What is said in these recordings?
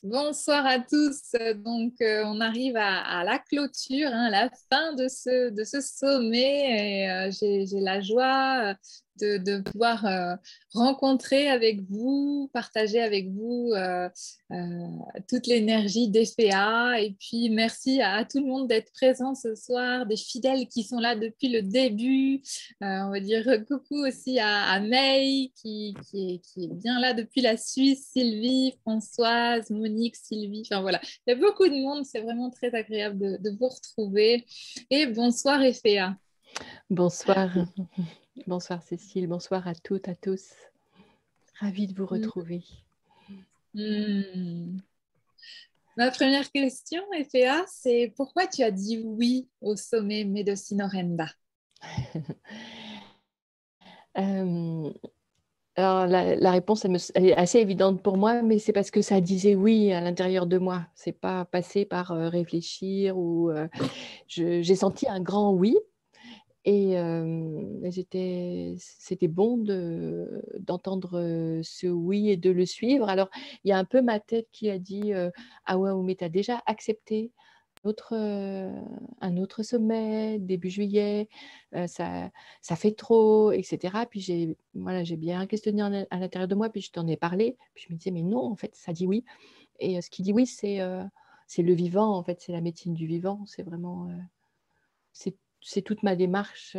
Bonsoir à tous. On arrive à la clôture, hein, la fin de ce sommet. Et, j'ai la joie de pouvoir rencontrer avec vous, partager avec vous toute l'énergie d'EFEA. Et puis, merci à tout le monde d'être présent ce soir, des fidèles qui sont là depuis le début. On va dire coucou aussi à May qui est bien là depuis la Suisse, Sylvie, Françoise, Monique, Sylvie. Enfin voilà, il y a beaucoup de monde. C'est vraiment très agréable de vous retrouver. Et bonsoir Efea. Bonsoir, bonsoir Cécile, bonsoir à toutes, à tous. Ravie de vous retrouver. Ma première question, Efea, c'est pourquoi tu as dit oui au sommet Medicine-Orenda? Alors la réponse, elle est assez évidente pour moi, mais c'est parce que ça disait oui à l'intérieur de moi. C'est pas passé par réfléchir ou j'ai senti un grand oui. Et c'était bon d'entendre ce oui et de le suivre. Alors, il y a un peu ma tête qui a dit ah ouais, mais tu as déjà accepté un autre sommet début juillet, ça fait trop, etc. Puis j'ai bien questionné à l'intérieur de moi, puis je t'en ai parlé. Puis je me disais, mais non, en fait, ça dit oui. Et ce qui dit oui, c'est le vivant, en fait, c'est la médecine du vivant. C'est vraiment, c'est toute ma démarche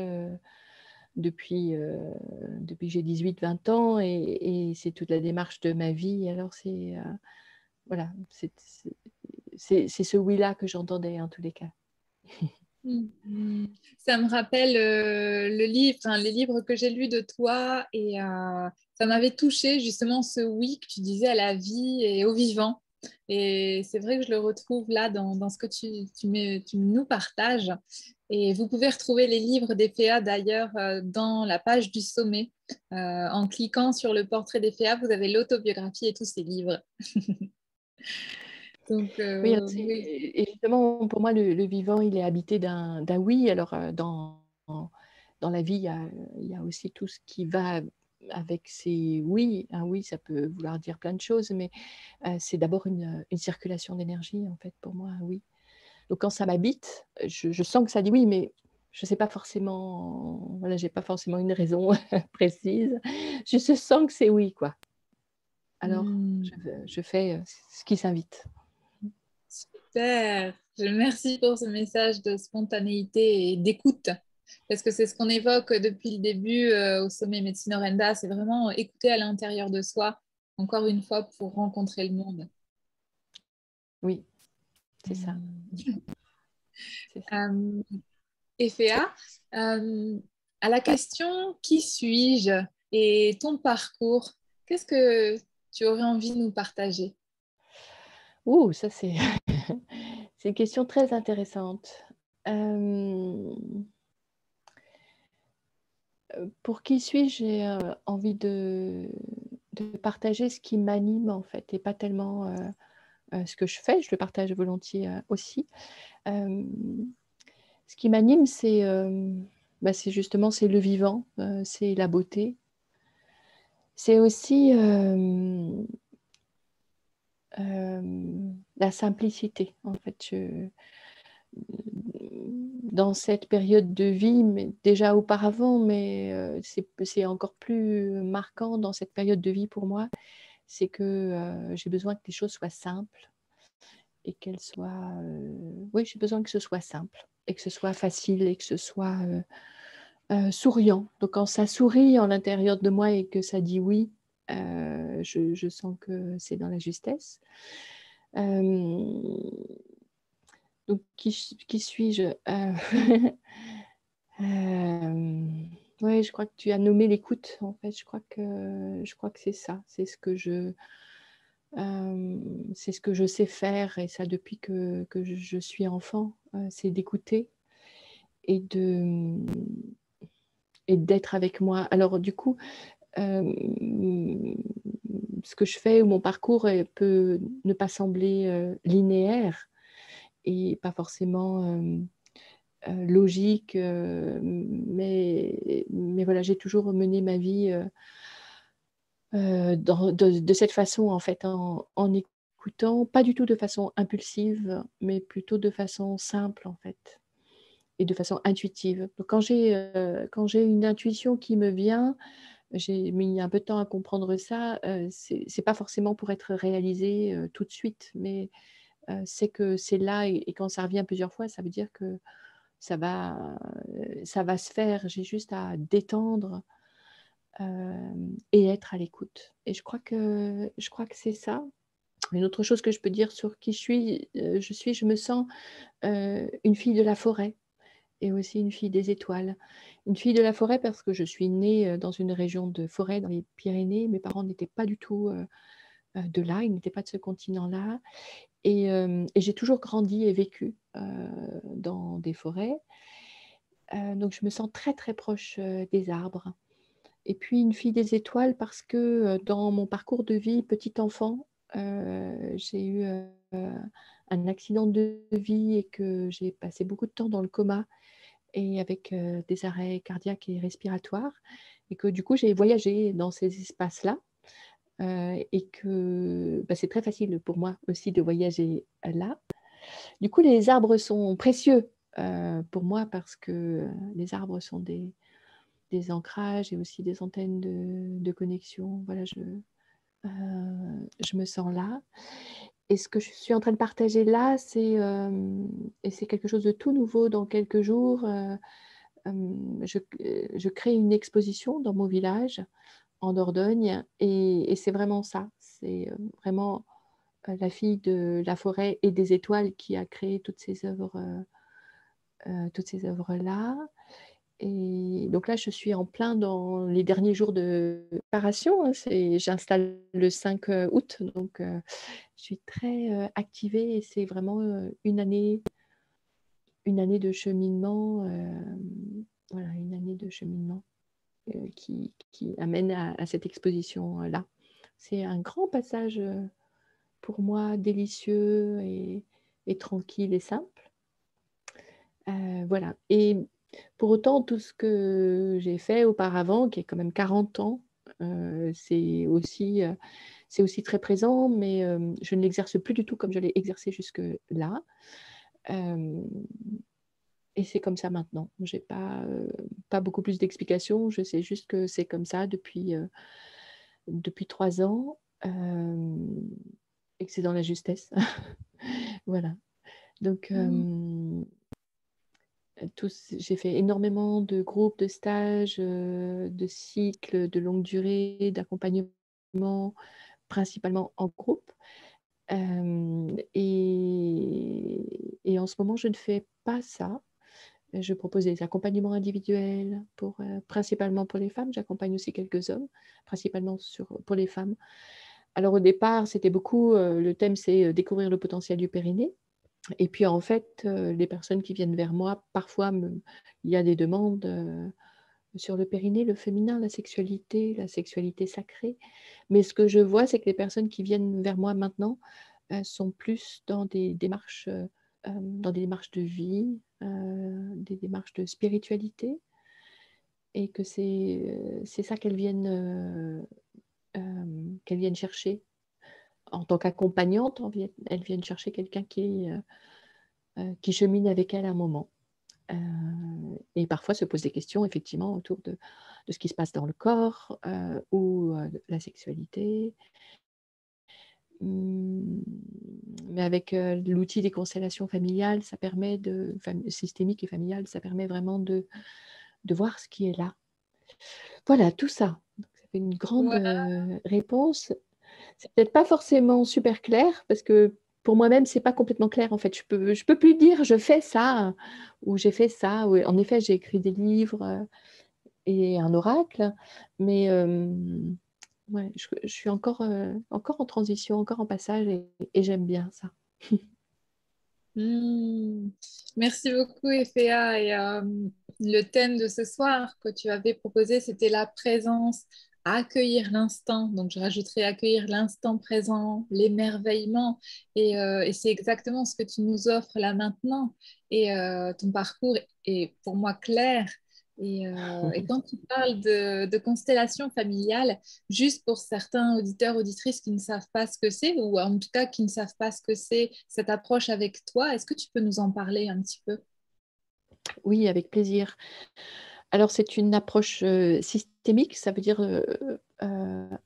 depuis que j'ai 18-20 ans et c'est toute la démarche de ma vie. Alors voilà, c'est ce oui-là que j'entendais en tous les cas. Ça me rappelle les livres que j'ai lus de toi et ça m'avait touché justement ce oui que tu disais à la vie et au vivant. Et c'est vrai que je le retrouve là dans ce que tu nous partages. Et vous pouvez retrouver les livres d'EPA d'ailleurs dans la page du sommet. En cliquant sur le portrait d'EPA, vous avez l'autobiographie et tous ces livres. Donc, Oui, oui. et justement, pour moi, le vivant, il est habité d'un oui. Alors, dans la vie, il y a aussi tout ce qui va avec ces oui. Un oui, ça peut vouloir dire plein de choses, mais c'est d'abord une circulation d'énergie, en fait, pour moi, un oui. Donc, quand ça m'habite, je sens que ça dit oui, mais je ne sais pas forcément, voilà, j'ai pas forcément une raison précise. Je sens que c'est oui, quoi. Alors, je fais ce qui s'invite. Super. Merci pour ce message de spontanéité et d'écoute. Parce que c'est ce qu'on évoque depuis le début au sommet Médecine Orenda, c'est vraiment écouter à l'intérieur de soi, encore une fois, pour rencontrer le monde. Oui, c'est ça. C'est ça. Efea, à la question qui suis-je et ton parcours, qu'est-ce que tu aurais envie de nous partager? Ouh, ça c'est c'est une question très intéressante. Pour qui suis-je? J'ai envie de partager ce qui m'anime en fait et pas tellement ce que je fais. Je le partage volontiers aussi. Ce qui m'anime, c'est justement c'est le vivant, c'est la beauté. C'est aussi la simplicité. En fait, dans cette période de vie, mais déjà auparavant, mais c'est encore plus marquant dans cette période de vie pour moi, c'est que j'ai besoin que les choses soient simples et qu'elles soient... oui, j'ai besoin que ce soit simple et que ce soit facile et que ce soit souriant. Donc quand ça sourit en l'intérieur de moi et que ça dit oui, je sens que c'est dans la justesse. Donc, qui suis-je? Oui, je crois que tu as nommé l'écoute. En fait, je crois que c'est ça. C'est ce que je sais faire, et ça depuis que je suis enfant. C'est d'écouter et d'être avec moi. Alors, du coup, ce que je fais ou mon parcours peut ne pas sembler linéaire et pas forcément logique, mais voilà, j'ai toujours mené ma vie de cette façon, en fait, en écoutant, pas du tout de façon impulsive, mais plutôt de façon simple, en fait, et de façon intuitive. Donc quand j'ai une intuition qui me vient, j'ai mis un peu de temps à comprendre ça, c'est pas forcément pour être réalisé, tout de suite, mais c'est que c'est là, et quand ça revient plusieurs fois, ça veut dire que ça va se faire. J'ai juste à détendre, et être à l'écoute, et je crois que c'est ça. Une autre chose que je peux dire sur qui je me sens, une fille de la forêt, et aussi une fille des étoiles. Une fille de la forêt parce que je suis née, dans une région de forêt dans les Pyrénées. Mes parents n'étaient pas du tout, de là, ils n'étaient pas de ce continent-là, et j'ai toujours grandi et vécu, dans des forêts. Donc je me sens très, très proche, des arbres. Et puis une fille des étoiles parce que, dans mon parcours de vie, petit enfant, j'ai eu, un accident de vie, et que j'ai passé beaucoup de temps dans le coma, et avec, des arrêts cardiaques et respiratoires, et que du coup j'ai voyagé dans ces espaces-là, et que, bah, c'est très facile pour moi aussi de voyager là. Du coup, les arbres sont précieux, pour moi, parce que, les arbres sont des ancrages et aussi des antennes de connexion. Voilà, je me sens là, et ce que je suis en train de partager là, et c'est quelque chose de tout nouveau dans quelques jours, je crée une exposition dans mon village, en Dordogne, et c'est vraiment ça. C'est, vraiment, la fille de la forêt et des étoiles qui a créé toutes ces œuvres-là. Et donc là, je suis en plein dans les derniers jours de préparation, hein. J'installe le 5 août, donc je suis très, activée, et c'est vraiment, une année de cheminement, voilà, une année de cheminement, qui amène à cette exposition, là. C'est un grand passage, pour moi, délicieux et tranquille et simple. Voilà, et pour autant, tout ce que j'ai fait auparavant, qui est quand même 40 ans, c'est aussi très présent, mais je ne l'exerce plus du tout comme je l'ai exercé jusque-là. Hem Et c'est comme ça maintenant. J'ai pas beaucoup plus d'explications. Je sais juste que c'est comme ça depuis 3 ans, et que c'est dans la justesse. Voilà. Donc Mm. j'ai fait énormément de groupes, de stages, de cycles de longue durée, d'accompagnement, principalement en groupe. Et en ce moment, je ne fais pas ça. Je propose des accompagnements individuels principalement pour les femmes. J'accompagne aussi quelques hommes, principalement pour les femmes. Alors au départ, c'était beaucoup, le thème c'est, découvrir le potentiel du périnée. Et puis en fait, les personnes qui viennent vers moi, parfois il y a des demandes, sur le périnée, le féminin, la sexualité sacrée. Mais ce que je vois, c'est que les personnes qui viennent vers moi maintenant, sont plus dans des démarches de vie, des démarches de spiritualité, et que c'est ça qu'elles viennent chercher. En tant qu'accompagnante, elles viennent chercher quelqu'un qui chemine avec elles un moment. Et parfois se posent des questions effectivement autour de ce qui se passe dans le corps, ou de la sexualité. Mmh, mais avec, l'outil des constellations familiales, ça permet systémiques et familiales, ça permet vraiment de voir ce qui est là. Voilà, tout ça. Donc ça fait une grande, Ouais. réponse. C'est peut-être pas forcément super clair parce que pour moi-même, c'est pas complètement clair en fait. Je peux plus dire: «Je fais ça» ou «J'ai fait ça». Oui, en effet, j'ai écrit des livres, et un oracle, mais ouais, je suis encore en transition, encore en passage, et j'aime bien ça. Mm. Merci beaucoup, Efea. Et le thème de ce soir que tu avais proposé, c'était la présence, accueillir l'instant. Donc, je rajouterais accueillir l'instant présent, l'émerveillement. Et c'est exactement ce que tu nous offres là maintenant. Et ton parcours est pour moi clair. Et quand tu parles de constellation familiale, juste pour certains auditeurs, auditrices qui ne savent pas ce que c'est, ou en tout cas qui ne savent pas ce que c'est cette approche avec toi, est-ce que tu peux nous en parler un petit peu? Oui, avec plaisir. Alors, c'est une approche systémique, ça veut dire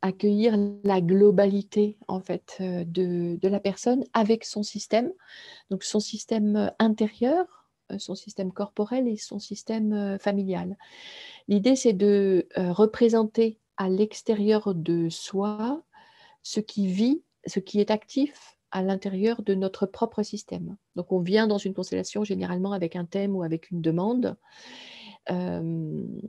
accueillir la globalité en fait de la personne avec son système, donc son système intérieur, son système corporel et son système familial. L'idée, c'est de représenter à l'extérieur de soi ce qui vit, ce qui est actif à l'intérieur de notre propre système. Donc, on vient dans une constellation généralement avec un thème ou avec une demande. Hem,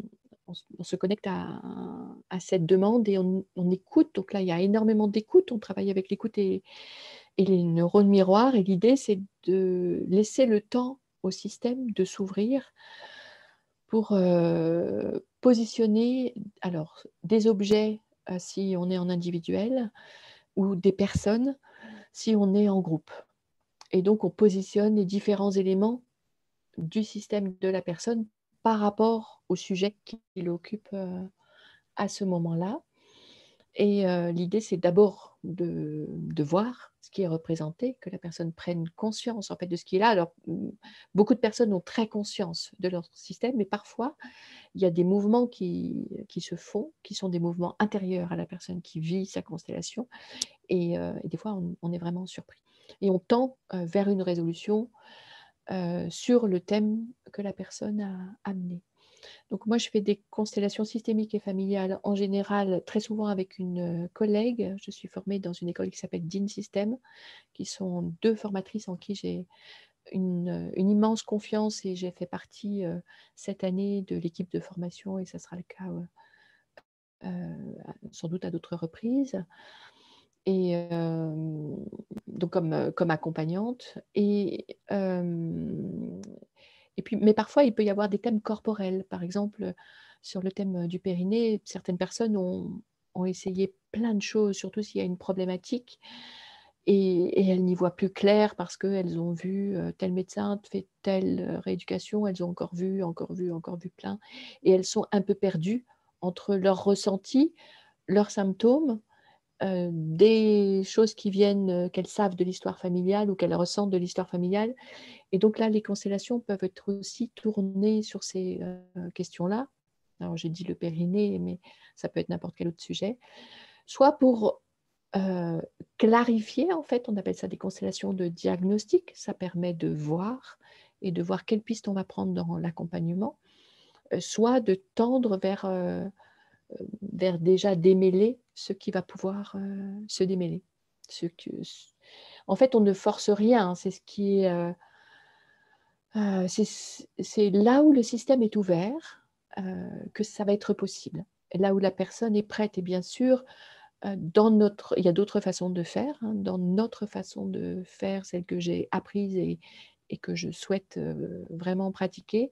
on se connecte à cette demande et on écoute. Donc là, il y a énormément d'écoute. On travaille avec l'écoute et les neurones miroirs et l'idée, c'est de laisser le temps au système de s'ouvrir pour, positionner alors des objets, si on est en individuel ou des personnes si on est en groupe et donc on positionne les différents éléments du système de la personne par rapport au sujet qui l'occupe, à ce moment-là et l'idée, c'est d'abord de voir ce qui est représenté, que la personne prenne conscience, en fait, de ce qui est là. Alors, beaucoup de personnes ont très conscience de leur système, mais parfois, il y a des mouvements qui se font, qui sont des mouvements intérieurs à la personne qui vit sa constellation et des fois, on est vraiment surpris et on tend, vers une résolution, sur le thème que la personne a amené. Donc moi, je fais des constellations systémiques et familiales en général, très souvent avec une, collègue. Je suis formée dans une école qui s'appelle Dean System, qui sont 2 formatrices en qui j'ai une immense confiance et j'ai fait partie, cette année de l'équipe de formation et ça sera le cas, sans doute à d'autres reprises et donc comme accompagnante et puis mais parfois, il peut y avoir des thèmes corporels. Par exemple, sur le thème, du périnée, certaines personnes ont essayé plein de choses, surtout s'il y a une problématique et elles n'y voient plus clair parce qu'elles ont vu, tel médecin, fait telle, rééducation, elles ont encore vu, encore vu, encore vu plein et elles sont un peu perdues entre leurs ressentis, leurs symptômes, des choses qui viennent, qu'elles savent de l'histoire familiale ou qu'elles ressentent de l'histoire familiale et donc là, les constellations peuvent être aussi tournées sur ces, questions-là. Alors j'ai dit le périnée, mais ça peut être n'importe quel autre sujet. Soit pour, heu, clarifier, en fait, on appelle ça des constellations de diagnostic. Ça permet de voir et de voir quelle piste on va prendre dans l'accompagnement. Soit de tendre vers déjà démêler ce qui va pouvoir, se démêler. Ce que en fait, on ne force rien, hein, c'est ce qui est, c'est là où le système est ouvert, que ça va être possible. Et là où la personne est prête et bien sûr, dans notre il y a d'autres façons de faire, hein. Dans notre façon de faire, celle que j'ai apprise et que je souhaite, vraiment pratiquer,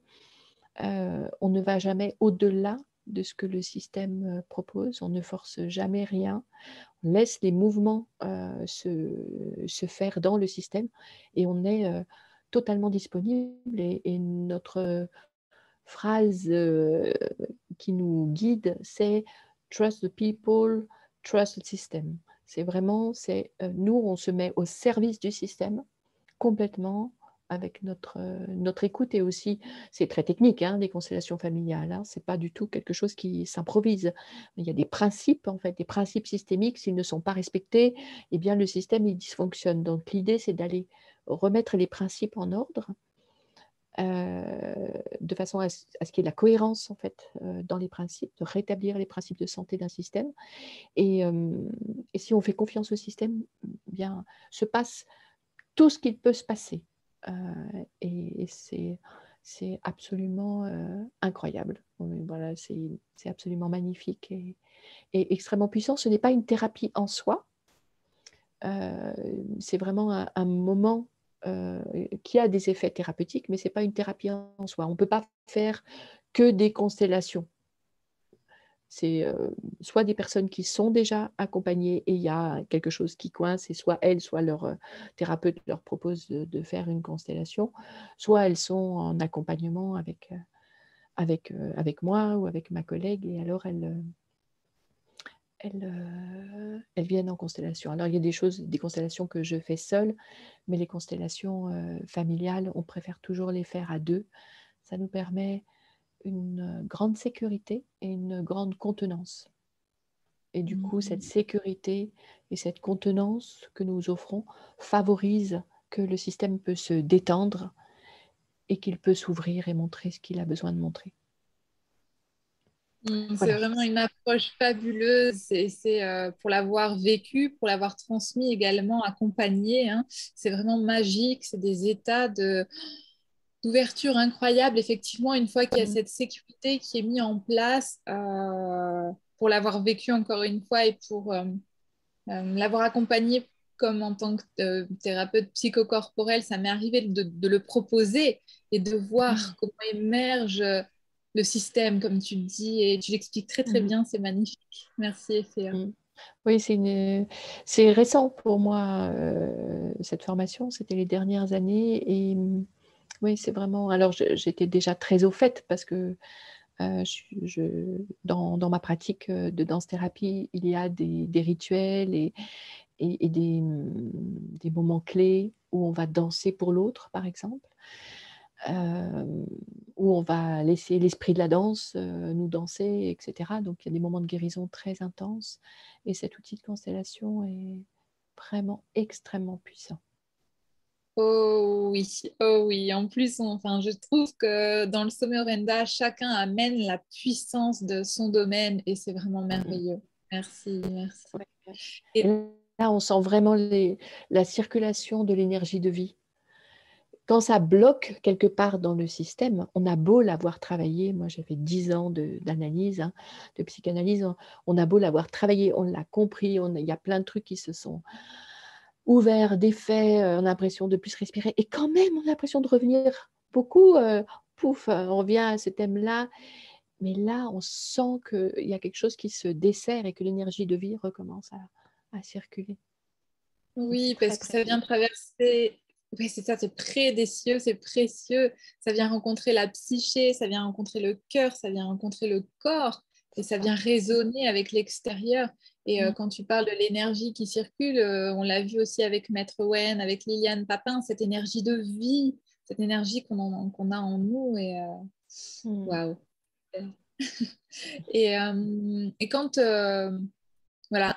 on ne va jamais au-delà de ce que le système, propose. On ne force jamais rien. On laisse les mouvements, se faire dans le système et on est, totalement disponible et notre phrase, qui nous guide, c'est: «Trust the people, trust the system». C'est vraiment, nous, on se met au service du système complètement avec notre écoute et aussi c'est très technique, hein, les constellations familiales, hein. C'est pas du tout quelque chose qui s'improvise. Il y a des principes, en fait, des principes systémiques. S'ils ne sont pas respectés, eh bien, le système, il dysfonctionne. Donc l'idée, c'est d'aller remettre les principes en ordre, de façon à ce qu'il y ait de la cohérence, en fait, dans les principes, de rétablir les principes de santé d'un système et si on fait confiance au système, bien, se passe tout ce qu'il peut se passer. Heu et c'est absolument, incroyable. Oui, voilà, c'est absolument magnifique et extrêmement puissant. Ce n'est pas une thérapie en soi, c'est vraiment un moment, qui a des effets thérapeutiques, mais c'est pas une thérapie en soi. On peut pas faire que des constellations. C'est, soit des personnes qui sont déjà accompagnées et il y a quelque chose qui coince et soit elles, soit leur, thérapeute leur propose de faire une constellation, soit elles sont en accompagnement avec moi ou avec ma collègue, et alors elles viennent en constellation. Alors il y a des constellations que je fais seule, mais les constellations familiales, on préfère toujours les faire à deux. Ça nous permet une grande sécurité et une grande contenance. Et du coup, cette sécurité et cette contenance que nous offrons favorise que le système peut se détendre et qu'il peut s'ouvrir et montrer ce qu'il a besoin de montrer. C'est Voilà. vraiment une approche fabuleuse et c'est pour l'avoir vécu, pour l'avoir transmis également, accompagné, hein, c'est vraiment magique, c'est des états d'ouverture incroyables. Effectivement, une fois qu'il y a cette sécurité qui est mise en place, pour l'avoir vécu encore une fois et pour l'avoir accompagné comme en tant que thérapeute psychocorporel, ça m'est arrivé de le proposer et de voir comment émerge le système, comme tu le dis, et tu l'expliques très très bien, c'est magnifique. Merci, Effea. Oui, c'est récent pour moi, cette formation, c'était les dernières années, et oui, c'est vraiment. Alors, j'étais déjà très au fait parce que dans ma pratique de danse-thérapie, il y a des rituels et des moments clés où on va danser pour l'autre, par exemple, où on va laisser l'esprit de la danse nous danser, etc. Donc, il y a des moments de guérison très intenses, et cet outil de constellation est vraiment extrêmement puissant. Oh oui, oh oui. En plus, enfin, je trouve que dans le sommet Orenda, chacun amène la puissance de son domaine et c'est vraiment merveilleux. Merci, merci. Ouais. Et Et là, on sent vraiment la circulation de l'énergie de vie. Quand ça bloque quelque part dans le système, on a beau l'avoir travaillé, moi j'ai fait 10 ans d'analyse, hein, de psychanalyse, on a beau l'avoir travaillé, on l'a compris, il y a plein de trucs qui se sont ouverts, défaits, on a l'impression de plus respirer, et quand même on a l'impression de revenir beaucoup, pouf, on revient à ce thème-là, mais là on sent qu'il y a quelque chose qui se desserre et que l'énergie de vie recommence à circuler. Donc c'est oui, très parce que très ça vient puissant. traverser. Oui, c'est ça, c'est précieux, c'est précieux. Ça vient rencontrer la psyché, ça vient rencontrer le cœur, ça vient rencontrer le corps et ça vient résonner avec l'extérieur. Et Mm. quand tu parles de l'énergie qui circule, on l'a vu aussi avec Maître Wen, avec Liliane Papin, cette énergie de vie, cette énergie qu'on a en nous. Et Mm. waouh! Et quand, voilà,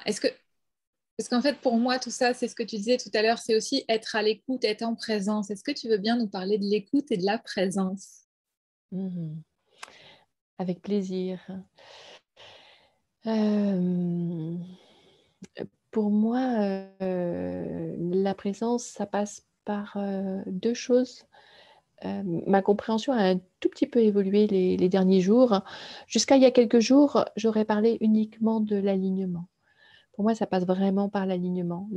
parce qu'en fait, pour moi, tout ça, c'est ce que tu disais tout à l'heure, c'est aussi être à l'écoute, être en présence. Est-ce que tu veux bien nous parler de l'écoute et de la présence? Mhm. Avec plaisir. Euh, pour moi, la présence, ça passe par deux choses. Ma compréhension a un tout petit peu évolué les derniers jours. Jusqu'à il y a quelques jours, j'aurais parlé uniquement de l'alignement. Pour moi, ça passe vraiment par l'alignement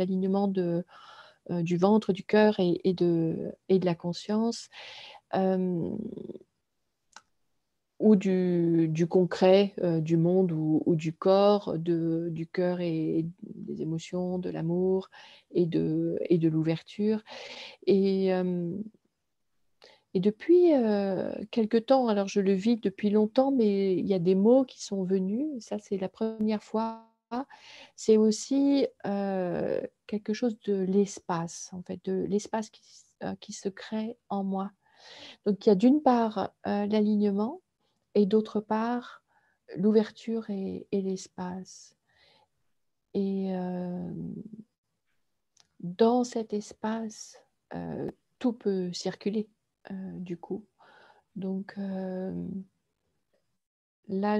du ventre, du cœur et de la conscience. Euh, ou du concret, du monde ou du corps, du cœur et des émotions, de l'amour et de l'ouverture. Et, euh, et depuis quelque temps, alors je le vis depuis longtemps, mais il y a des mots qui sont venus, ça c'est la première fois. C'est aussi quelque chose de l'espace, en fait, de l'espace qui se crée en moi. Donc il y a d'une part l'alignement, et d'autre part, l'ouverture et l'espace. Et dans cet espace, tout peut circuler, du coup. Donc là,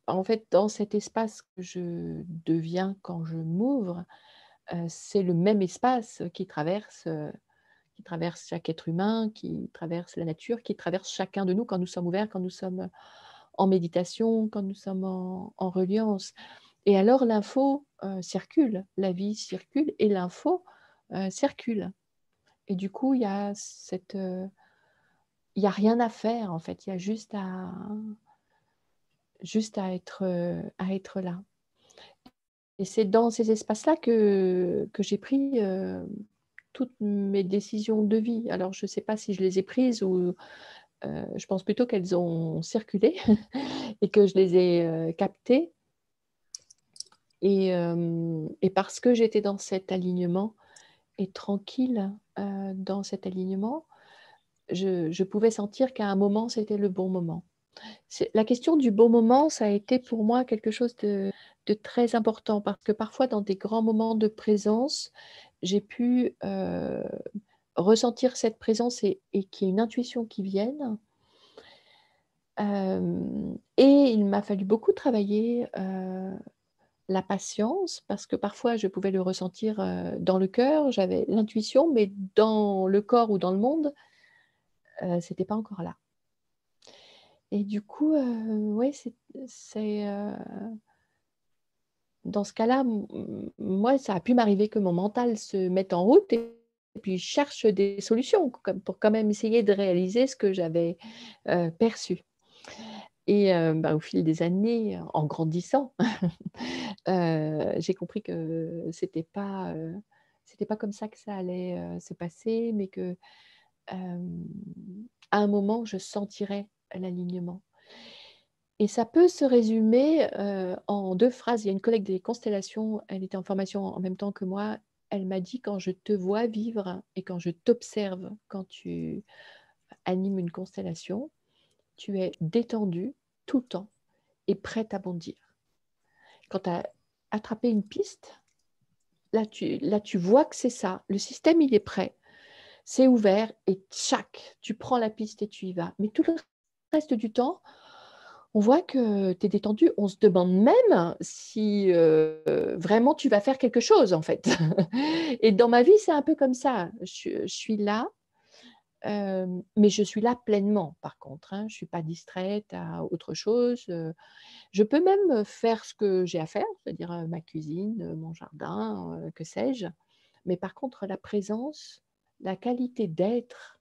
en fait, dans cet espace que je deviens quand je m'ouvre, c'est le même espace qui traverse chaque être humain, qui traverse la nature, qui traverse chacun de nous quand nous sommes ouverts, quand nous sommes en méditation, quand nous sommes en reliance. Et alors l'info circule, la vie circule et l'info circule. Et du coup, il y a rien à faire en fait, il y a juste à être là. Et c'est dans ces espaces-là que j'ai pris toutes mes décisions de vie. Alors je ne sais pas si je les ai prises Je pense plutôt qu'elles ont circulé et que je les ai captées. Et parce que j'étais dans cet alignement et tranquille dans cet alignement, je pouvais sentir qu'à un moment, c'était le bon moment. La question du bon moment, ça a été pour moi quelque chose de très important parce que parfois, dans des grands moments de présence, j'ai pu ressentir cette présence et qu'il y ait une intuition qui vienne. Et il m'a fallu beaucoup travailler la patience parce que parfois, je pouvais le ressentir dans le cœur, j'avais l'intuition, mais dans le corps ou dans le monde, c'était pas encore là. Et du coup, ouais, dans ce cas-là, moi, ça a pu m'arriver que mon mental se mette en route et puis cherche des solutions pour quand même essayer de réaliser ce que j'avais perçu. Et au fil des années, en grandissant, j'ai compris que c'était pas comme ça que ça allait se passer, mais que à un moment, je sentirais l'alignement. Et ça peut se résumer en 2 phrases. Il y a une collègue des constellations, elle était en formation en même temps que moi. Elle m'a dit: «Quand je te vois vivre et quand je t'observe, quand tu animes une constellation, tu es détendue tout le temps et prête à bondir. Quand tu as attrapé une piste, là tu vois que c'est ça. Le système, il est prêt, c'est ouvert et tchac, tu prends la piste et tu y vas. Mais tout le reste du temps, on voit que tu es détendu. On se demande même si vraiment tu vas faire quelque chose, en fait. Et dans ma vie, c'est un peu comme ça. Je suis là, mais je suis là pleinement, par contre. Hein. Je ne suis pas distraite à autre chose. Je peux même faire ce que j'ai à faire, c'est-à-dire ma cuisine, mon jardin, que sais-je. Mais par contre, la présence, la qualité d'être,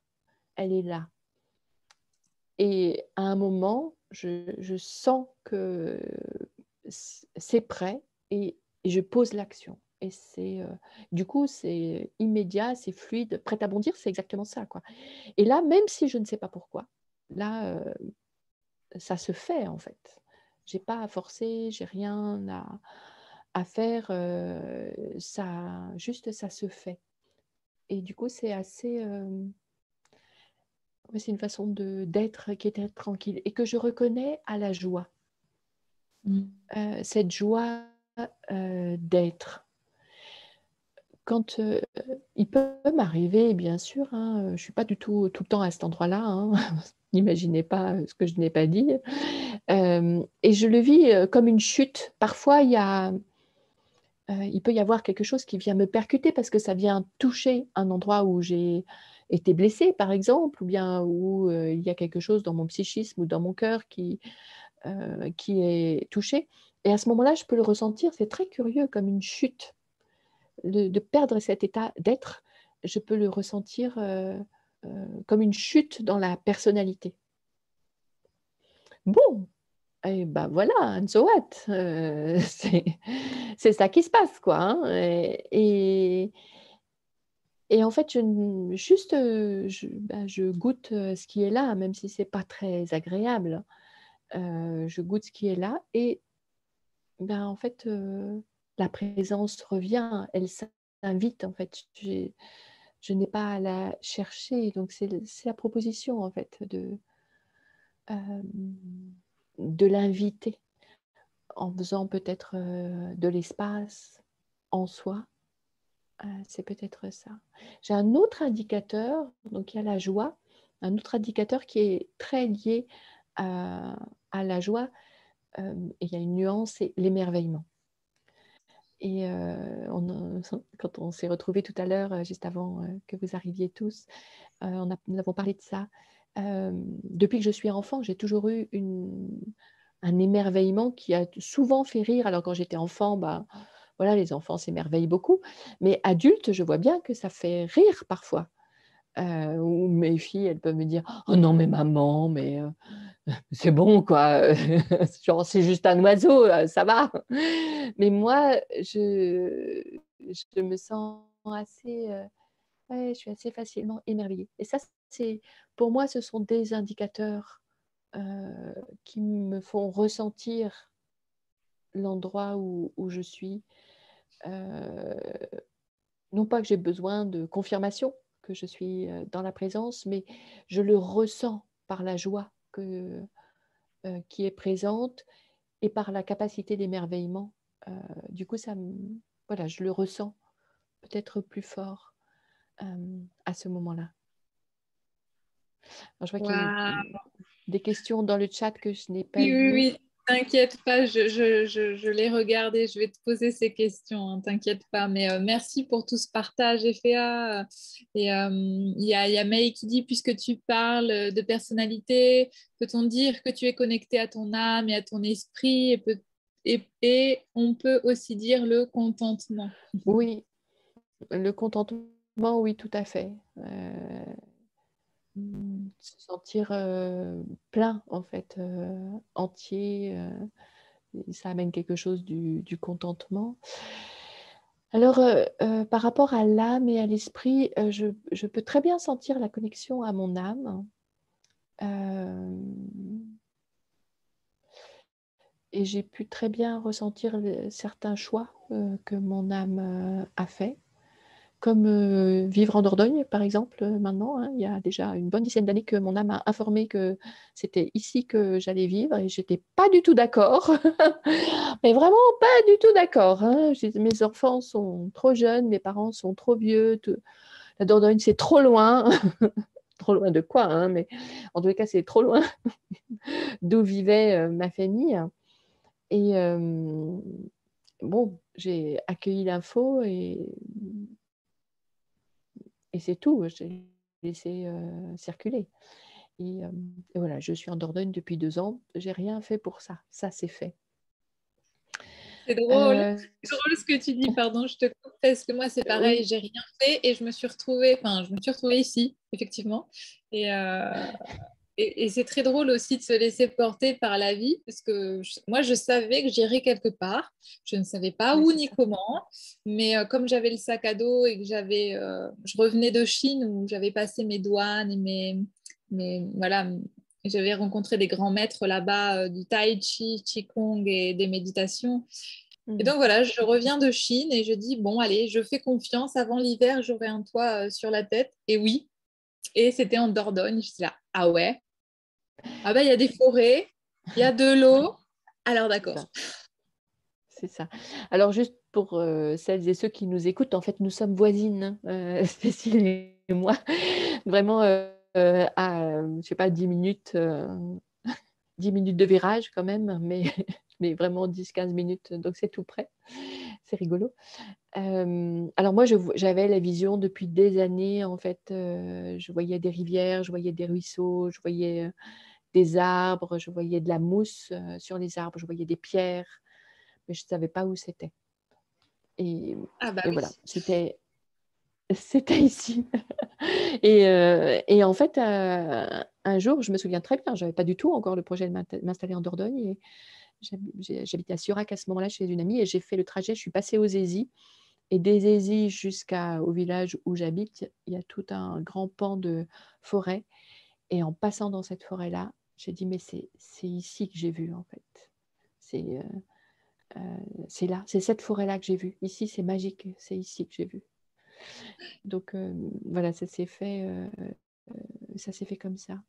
elle est là. Et à un moment, je sens que c'est prêt et je pose l'action. Et du coup, c'est immédiat, c'est fluide. Prêt à bondir, c'est exactement ça, quoi. Et là, même si je ne sais pas pourquoi, là, ça se fait, en fait. J'ai pas à forcer, j'ai rien à faire. Juste, ça se fait. Et du coup, c'est assez... ouais, c'est une façon d'être qui est tranquille et que je reconnais à la joie. Cette joie d'être. Quand il peut m'arriver, bien sûr, hein, je ne suis pas du tout le temps à cet endroit-là. Hein. N'imaginez pas ce que je n'ai pas dit. Et je le vis comme une chute. Parfois, il peut y avoir quelque chose qui vient me percuter parce que ça vient toucher un endroit où j'ai été blessée, par exemple, ou bien où il y a quelque chose dans mon psychisme ou dans mon cœur qui est touché. Et à ce moment-là, je peux le ressentir, c'est très curieux, comme une chute. De perdre cet état d'être, je peux le ressentir comme une chute dans la personnalité. Bon, et ben voilà, and so what c'est ça qui se passe, quoi. Hein, et en fait, je goûte ce qui est là, même si c'est pas très agréable. Je goûte ce qui est là et en fait, la présence revient, elle s'invite en fait. Je n'ai pas à la chercher, donc c'est la proposition en fait de l'inviter en faisant peut-être de l'espace en soi. C'est peut-être ça. J'ai un autre indicateur, donc il y a la joie, un autre indicateur qui est très lié à la joie, et il y a une nuance, c'est l'émerveillement. Et quand on s'est retrouvés tout à l'heure, juste avant que vous arriviez tous, nous avons parlé de ça. Depuis que je suis enfant, j'ai toujours eu un émerveillement qui a souvent fait rire. Alors quand j'étais enfant, voilà, les enfants s'émerveillent beaucoup. Mais adulte, je vois bien que ça fait rire parfois. Ou mes filles, elles peuvent me dire: «Oh non, mais maman, mais c'est bon quoi, genre c'est juste un oiseau, ça va». Mais moi, je me sens assez, Ouais, je suis assez facilement émerveillée. Et ça, c'est pour moi, ce sont des indicateurs, qui me font ressentir l'endroit où je suis. Heu, non pas que j'ai besoin de confirmation que je suis, dans la présence, mais je le ressens par la joie qui est présente et par la capacité d'émerveillement. Heu, du coup, ça me voilà, je le ressens peut-être plus fort, à ce moment-là. Alors je vois qu'il y a Waouh! des questions dans le chat que je n'ai pas Oui, oui, vues. oui, t'inquiète pas, je l'ai regardé, je vais te poser ces questions, hein, t'inquiète pas. Mais merci pour tout ce partage, Efea. Et il y a May qui dit, puisque tu parles de personnalité, peut-on dire que tu es connecté à ton âme et à ton esprit et on peut aussi dire le contentement. Oui, le contentement, oui, tout à fait. Se sentir, plein en fait, entier, et ça amène quelque chose du contentement. Alors, par rapport à l'âme et à l'esprit, je peux très bien sentir la connexion à mon âme, hem et j'ai pu très bien ressentir certains choix, que mon âme, a fait. Comme, vivre en Dordogne, par exemple, maintenant, hein. Il y a déjà une bonne dizaine d'années que mon âme m'a informée que c'était ici que j'allais vivre et j'étais pas du tout d'accord. Mais vraiment pas du tout d'accord, hein. J'ai dit: «Mes enfants sont trop jeunes, mes parents sont trop vieux, te la Dordogne, c'est trop loin». Trop loin de quoi, hein, mais en tous les cas, c'est trop loin d'où vivait, ma famille et bon, j'ai accueilli l'info et c'est tout, j'ai laissé, circuler et voilà, je suis en Dordogne depuis 2 ans. J'ai rien fait pour ça. Ça, c'est fait. C'est drôle. C'est S drôle ce que tu dis, pardon, je te coupe parce que moi c'est pareil, oui, j'ai rien fait et je me suis retrouvée ici, effectivement. Et, et c'est très drôle aussi de se laisser porter par la vie parce que moi je savais que j'irais quelque part, je ne savais pas ouais, où c'est ni ça. comment, mais comme j'avais le sac à dos et que je revenais de Chine où j'avais passé mes douanes et voilà, j'avais rencontré des grands maîtres là-bas du tai chi, qigong et des méditations. Et Mmh. donc voilà, je reviens de Chine et je dis, bon, allez, je fais confiance, avant l'hiver, j'aurai un toit sur la tête. Et oui, et c'était en Dordogne. Je suis là, ah ouais, ah bah il y a des forêts, il y a de l'eau, alors C'est d'accord. ça, c'est ça. Alors juste pour, celles et ceux qui nous écoutent, en fait, nous sommes voisines, Cécile et moi. Vraiment, à, je sais pas 10 minutes, 10 minutes de virage quand même, mais mais vraiment 10-15 minutes, donc c'est tout près. C'est rigolo. Alors moi, j'avais la vision depuis des années, en fait, je voyais des rivières, je voyais des ruisseaux, je voyais, des arbres, je voyais de la mousse, sur les arbres, je voyais des pierres, mais je ne savais pas où c'était et Ah bah et oui. voilà, c'était ici et en fait, un jour, je me souviens très bien, j'avais pas du tout encore le projet de m'installer en Dordogne et j'habitais à Surac à ce moment-là chez une amie et j'ai fait le trajet, je suis passée aux Hésies et des Hésies jusqu'au village où j'habite, il y a tout un grand pan de forêt et en passant dans cette forêt-là, j'ai dit: «Mais c'est ici que j'ai vu, en fait. C'est, c'est là, c'est cette forêt-là que j'ai vue. Ici, c'est magique, c'est ici que j'ai vu». Donc voilà, ça s'est fait comme ça.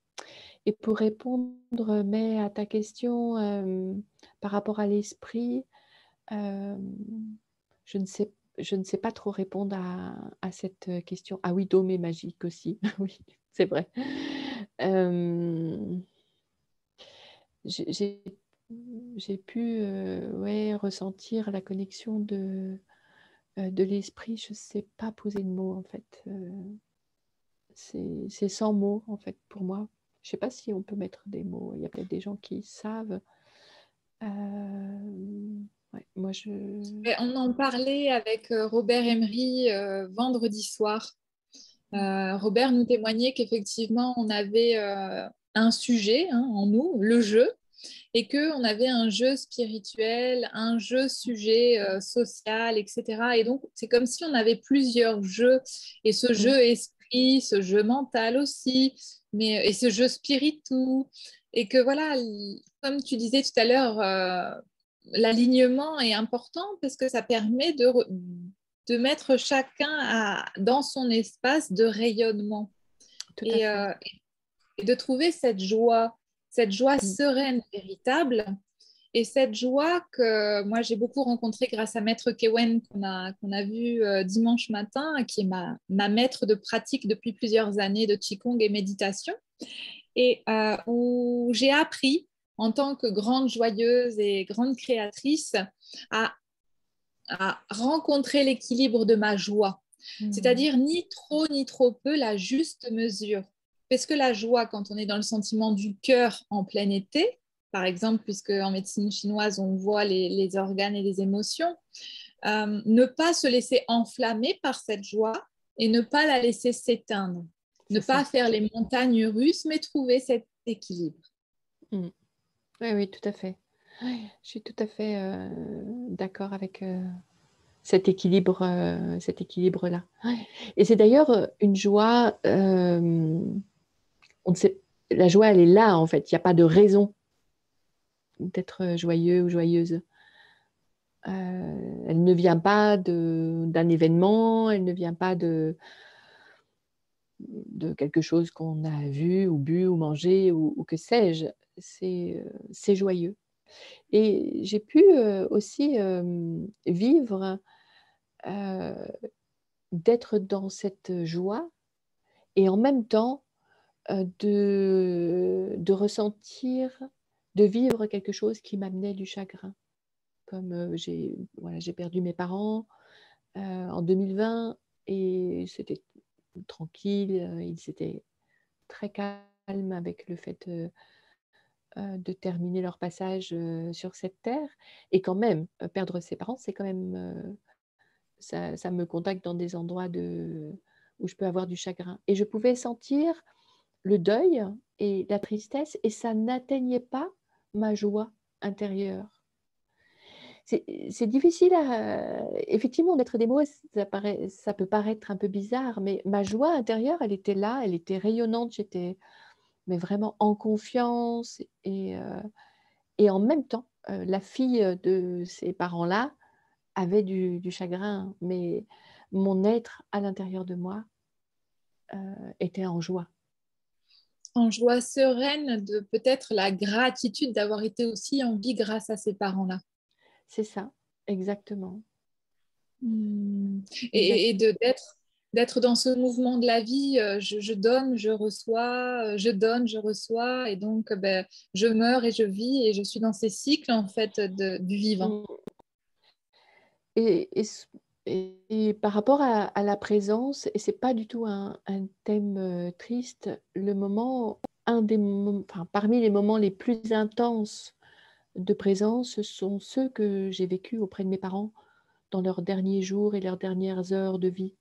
Et pour répondre, mais à ta question, par rapport à l'esprit, hem, je ne sais je ne sais pas trop répondre à cette, question. Ah oui, dôme et magique aussi, oui, c'est vrai. Hem, j'ai j'ai j'ai pu, ouais, ressentir la connexion de l'esprit. Je ne sais pas poser de mots, en fait, c'est sans mots, en fait, pour moi. Je ne sais pas si on peut mettre des mots. Il y a peut-être des gens qui savent. Ouais, moi je Et on en parlait avec Robert Emery vendredi soir. mmh, Robert nous témoignait qu'effectivement, on avait un sujet, hein, en nous, le jeu. et qu'on avait un jeu spirituel, un jeu sujet social, etc. Et donc, c'est comme si on avait plusieurs jeux, et ce Mm. jeu esprit, ce jeu mental aussi, et ce jeu spiritu. Et que voilà, comme tu disais tout à l'heure, l'alignement est important parce que ça permet de mettre chacun dans son espace de rayonnement Tout à et, fait. euh, et de trouver cette joie Mm. sereine, véritable. Et cette joie que moi j'ai beaucoup rencontrée grâce à Maître Kewen qu'on a vu dimanche matin, qui est ma maître de pratique depuis plusieurs années de Qigong et méditation, et où j'ai appris en tant que grande joyeuse et grande créatrice à, à rencontrer l'équilibre de ma joie, Mm. c'est-à-dire ni trop ni trop peu, la juste mesure. Parce que la joie, quand on est dans le sentiment du cœur en plein été, par exemple, puisque en médecine chinoise, on voit les organes et les émotions, ne pas se laisser enflammer par cette joie et ne pas la laisser s'éteindre. Ne C'est ça. pas faire les montagnes russes, mais trouver cet équilibre. Mm. Oui, oui, tout à fait. Ouais, je suis tout à fait d'accord avec cet équilibre-là. Ouais. Et c'est d'ailleurs une joie, on ne sait, la joie, elle est là en fait. Il n'y a pas de raison d'être joyeux ou joyeuse. Elle ne vient pas d'un événement, elle ne vient pas de quelque chose qu'on a vu ou bu ou mangé ou que sais-je. C'est joyeux. Et j'ai pu aussi vivre, euh, d'être dans cette joie et en même temps de ressentir, de vivre quelque chose qui m'amenait du chagrin. Comme j'ai perdu mes parents en 2020 et c'était tranquille, ils étaient très calmes avec le fait de terminer leur passage sur cette terre. Et quand même, perdre ses parents, c'est quand même, ça me contacte dans des endroits où je peux avoir du chagrin. Et je pouvais sentir le deuil et la tristesse et ça n'atteignait pas ma joie intérieure. C'est difficile effectivement, mettre des mots, ça peut paraître un peu bizarre, mais ma joie intérieure, elle était là, elle était rayonnante, j'étais mais vraiment en confiance et en même temps, la fille de ces parents-là avait du chagrin, mais mon être à l'intérieur de moi était en joie. En joie sereine de peut-être la gratitude d'avoir été aussi en vie grâce à ces parents-là. C'est ça, exactement. Hmm. Et Exactement. d'être dans ce mouvement de la vie, je donne, je reçois, je donne, je reçois, et donc ben, je meurs et je vis, et je suis dans ces cycles en fait du vivant. Mm. Et, et, et par rapport à la présence, et c'est pas du tout un thème triste, le moment, enfin, parmi les moments les plus intenses de présence, ce sont ceux que j'ai vécus auprès de mes parents dans leurs derniers jours et leurs dernières heures de vie.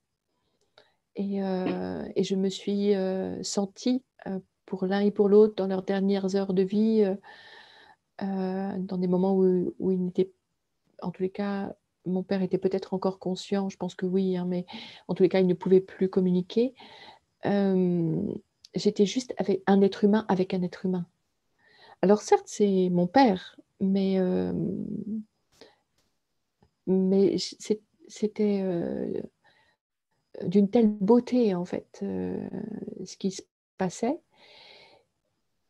Et je me suis sentie pour l'un et pour l'autre dans leurs dernières heures de vie, dans des moments où ils n'étaient, en tous les cas, mon père était peut-être encore conscient, je pense que oui, hein, mais en tous les cas, il ne pouvait plus communiquer. Euh, J'étais juste avec un être humain. Alors certes, c'est mon père, mais c'était d'une telle beauté, en fait, ce qui se passait.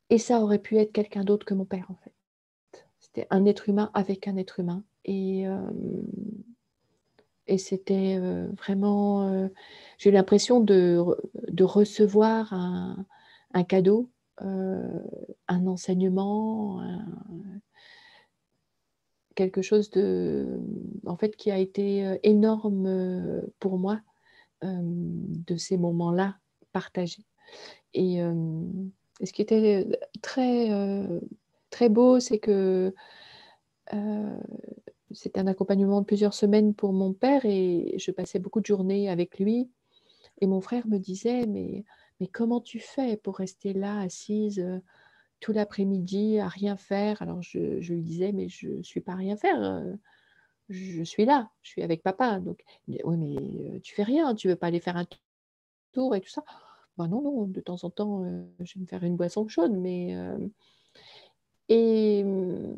Et ça aurait pu être quelqu'un d'autre que mon père, en fait. C'était un être humain avec un être humain. Et c'était vraiment... j'ai eu l'impression de recevoir un cadeau, euh, un enseignement, quelque chose en fait, qui a été énorme pour moi, de ces moments-là partagés. Et, et ce qui était très beau, c'est que euh, c'était un accompagnement de plusieurs semaines pour mon père et je passais beaucoup de journées avec lui. Et mon frère me disait, mais comment tu fais pour rester là, assise tout l'après-midi à rien faire. Alors je lui disais: «Mais je ne suis pas à rien faire, je suis là, je suis avec papa». Donc il me dit: «Oui, mais tu fais rien, tu veux pas aller faire un tour et tout ça?» «Bah non, non, de temps en temps, je vais me faire une boisson chaude, mais» et mmh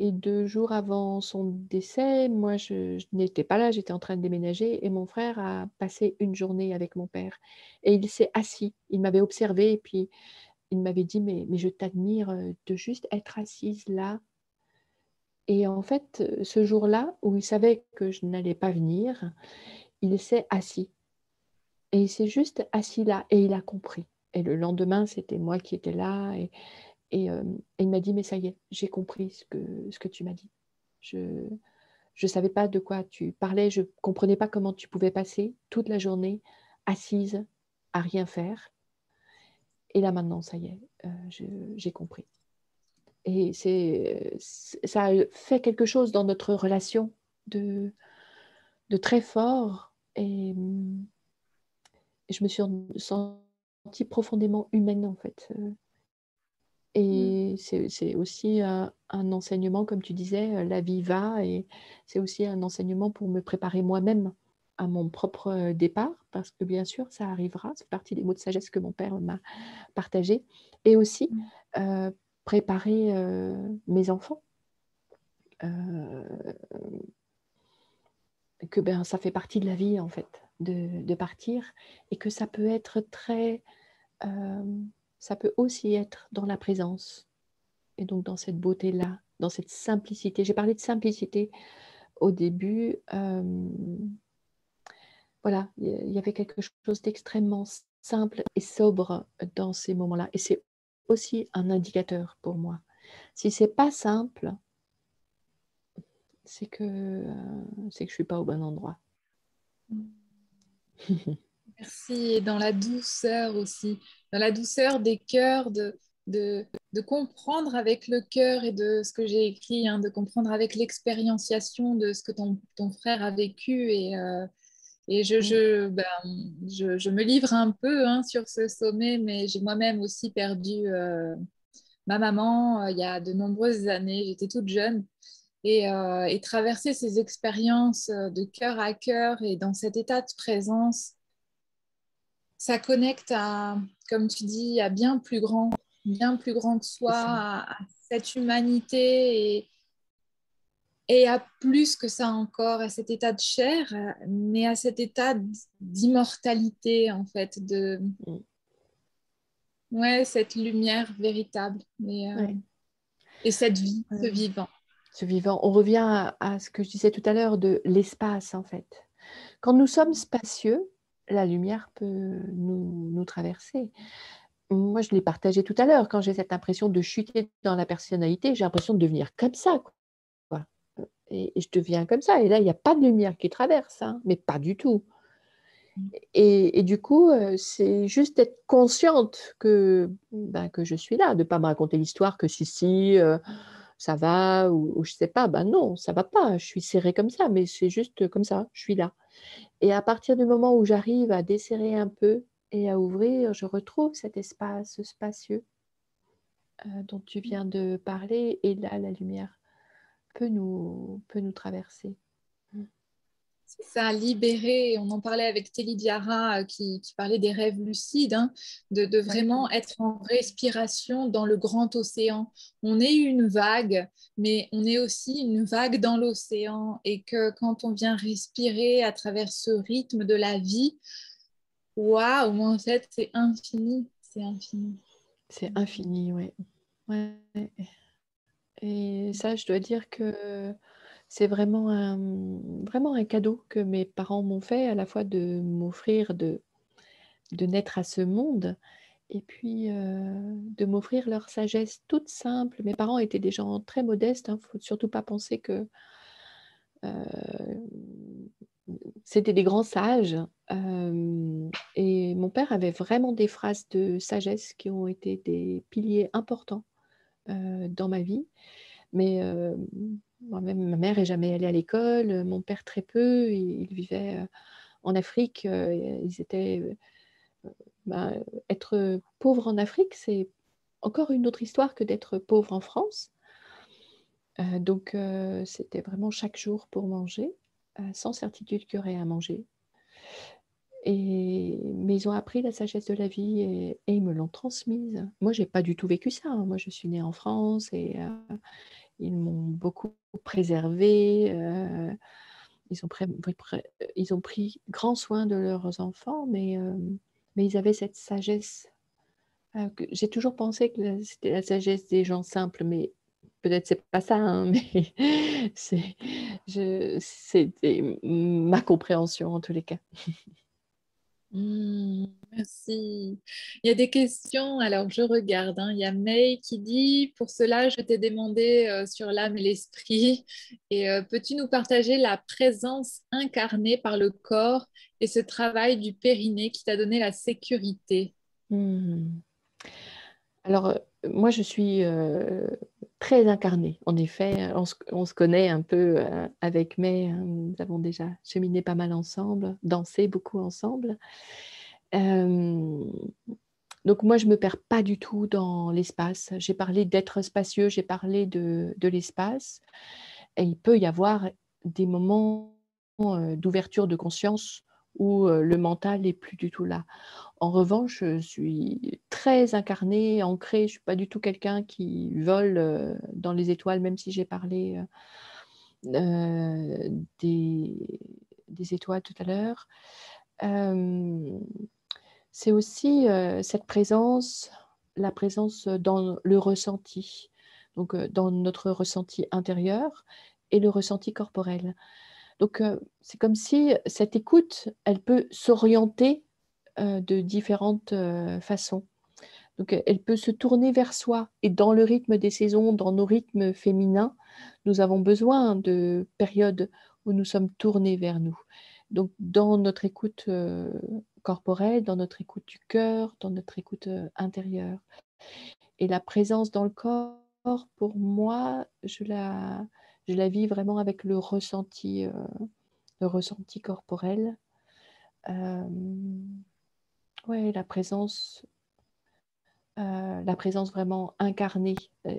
et 2 jours avant son décès, moi je n'étais pas là, j'étais en train de déménager et mon frère a passé une journée avec mon père et il s'est assis. Il m'avait observée et puis il m'avait dit: «Mais je t'admire, de juste être assise là». Et en fait, ce jour-là, où il savait que je n'allais pas venir, il s'est assis et il s'est juste assis là et il a compris. Et le lendemain, c'était moi qui étais là et il m'a dit: «Mais ça y est, j'ai compris ce que tu m'as dit. Je je savais pas de quoi tu parlais, je comprenais pas comment tu pouvais passer toute la journée assise à rien faire et là maintenant ça y est, je j'ai compris». Et ça a fait quelque chose dans notre relation de de très fort et je me suis sentie profondément humaine, en fait, Mm. et c'est aussi un enseignement, comme tu disais, la vie va et c'est aussi un enseignement pour me préparer moi-même à mon propre, départ parce que bien sûr, ça arrivera. C'est partie des mots de sagesse que mon père m'a partagés et aussi, Mm. heu, préparer, mes enfants, heu que, ben, ça fait partie de la vie, en fait, de partir et que ça peut être très, ça peut aussi être dans la présence et donc dans cette beauté-là, dans cette simplicité. J'ai parlé de simplicité au début, voilà, il y avait quelque chose d'extrêmement simple et sobre dans ces moments-là et c'est aussi un indicateur pour moi. Si c'est pas simple, c'est que je suis pas au bon endroit. Merci. Et dans la douceur aussi, dans la douceur des cœurs, de, de comprendre avec le cœur et de ce que j'ai écrit, hein, de comprendre avec l'expérientiation de ce que ton frère a vécu. Et Mmh. je me livre un peu, hein, sur ce sommet, mais j'ai moi-même aussi perdu ma maman il y a de nombreuses années. J'étais toute jeune. Et traverser ces expériences de cœur à cœur et dans cet état de présence, ça connecte à, comme tu dis, à bien plus grand que soi, C'est ça. à cette humanité et à plus que ça encore, à cet état de chair, mais à cet état d'immortalité, en fait, Mmh. ouais, cette lumière véritable Ouais, et cette vie, ce ouais. vivant. Ce vivant. On revient à ce que je disais tout à l'heure de l'espace, en fait. Quand nous sommes spacieux, la lumière peut nous traverser. Moi, je l'ai partagé tout à l'heure, quand j'ai cette impression de chuter dans la personnalité, j'ai l'impression de devenir comme ça, quoi, et je deviens comme ça et là, il y a pas de lumière qui traverse, hein, mais pas du tout et du coup, c'est juste être consciente que, ben, que je suis là, de pas me raconter l'histoire que si, ça va ou je sais pas, ben non, ça va pas, je suis serrée comme ça, mais c'est juste comme ça, je suis là et à partir du moment où j'arrive à desserrer un peu et à ouvrir, je retrouve cet espace spacieux, dont tu viens de parler et là, la lumière peut nous traverser. Mmh. C'est ça, libérer. On en parlait avec Téli Diarra qui parlait des rêves lucides, hein, de vraiment Exactement. être en respiration dans le grand océan. On est une vague, mais on est aussi une vague dans l'océan. Et que quand on vient respirer à travers ce rythme de la vie, waouh, en fait, c'est infini. C'est infini. C'est infini, ouais. Ouais et ça, je dois dire que c'est vraiment un cadeau que mes parents m'ont fait, à la fois de m'offrir de naître à ce monde et puis, de m'offrir leur sagesse toute simple. Mes parents étaient des gens très modestes, hein, faut surtout pas penser que, heu, c'était des grands sages, et mon père avait vraiment des phrases de sagesse qui ont été des piliers importants, dans ma vie. Mais, moi-même, ma mère est jamais allée à l'école, mon père très peu, il vivait, en Afrique, ils étaient, ben, être pauvre en Afrique, c'est encore une autre histoire que d'être pauvre en France. Donc c'était vraiment chaque jour pour manger, sans certitude qu'il y aurait à manger. Mais ils ont appris la sagesse de la vie et ils me l'ont transmise. Moi, j'ai pas du tout vécu ça, hein. Moi, je suis née en France et ils m'ont beaucoup préservée, ils ont pris grand soin de leurs enfants, mais ils avaient cette sagesse, que j'ai toujours pensé que c'était la sagesse des gens simples, mais peut-être c'est pas ça, hein, mais c'est c'était ma compréhension en tous les cas. Merci. Il y a des questions, alors je regarde, hein. Il y a May qui dit, pour cela, je t'ai demandé sur l'âme et l'esprit. Et peux-tu nous partager la présence incarnée par le corps et ce travail du périnée qui t'a donné la sécurité? Mmh. Alors, moi je suis, très incarnée. En effet, on se connaît un peu, avec May, hein, nous avons déjà cheminé pas mal ensemble, dansé beaucoup ensemble. Hem, donc moi je me perds pas du tout dans l'espace. J'ai parlé d'être spacieux, j'ai parlé de l'espace et il peut y avoir des moments, d'ouverture de conscience où, le mental n'est plus du tout là. En revanche, je suis très incarnée, ancrée, je suis pas du tout quelqu'un qui vole, dans les étoiles, même si j'ai parlé, des étoiles tout à l'heure. Hem, c'est aussi, cette présence, la présence, dans le ressenti, donc dans notre ressenti intérieur et le ressenti corporel. Donc c'est comme si cette écoute, elle peut s'orienter, de différentes, façons. Donc elle peut se tourner vers soi et dans le rythme des saisons, dans nos rythmes féminins, nous avons besoin de périodes où nous sommes tournés vers nous. Donc dans notre écoute, corporelle, dans notre écoute du cœur, dans notre écoute, intérieure et la présence dans le corps, pour moi, je la vis vraiment avec le ressenti corporel. Hem, ouais, la présence vraiment incarnée,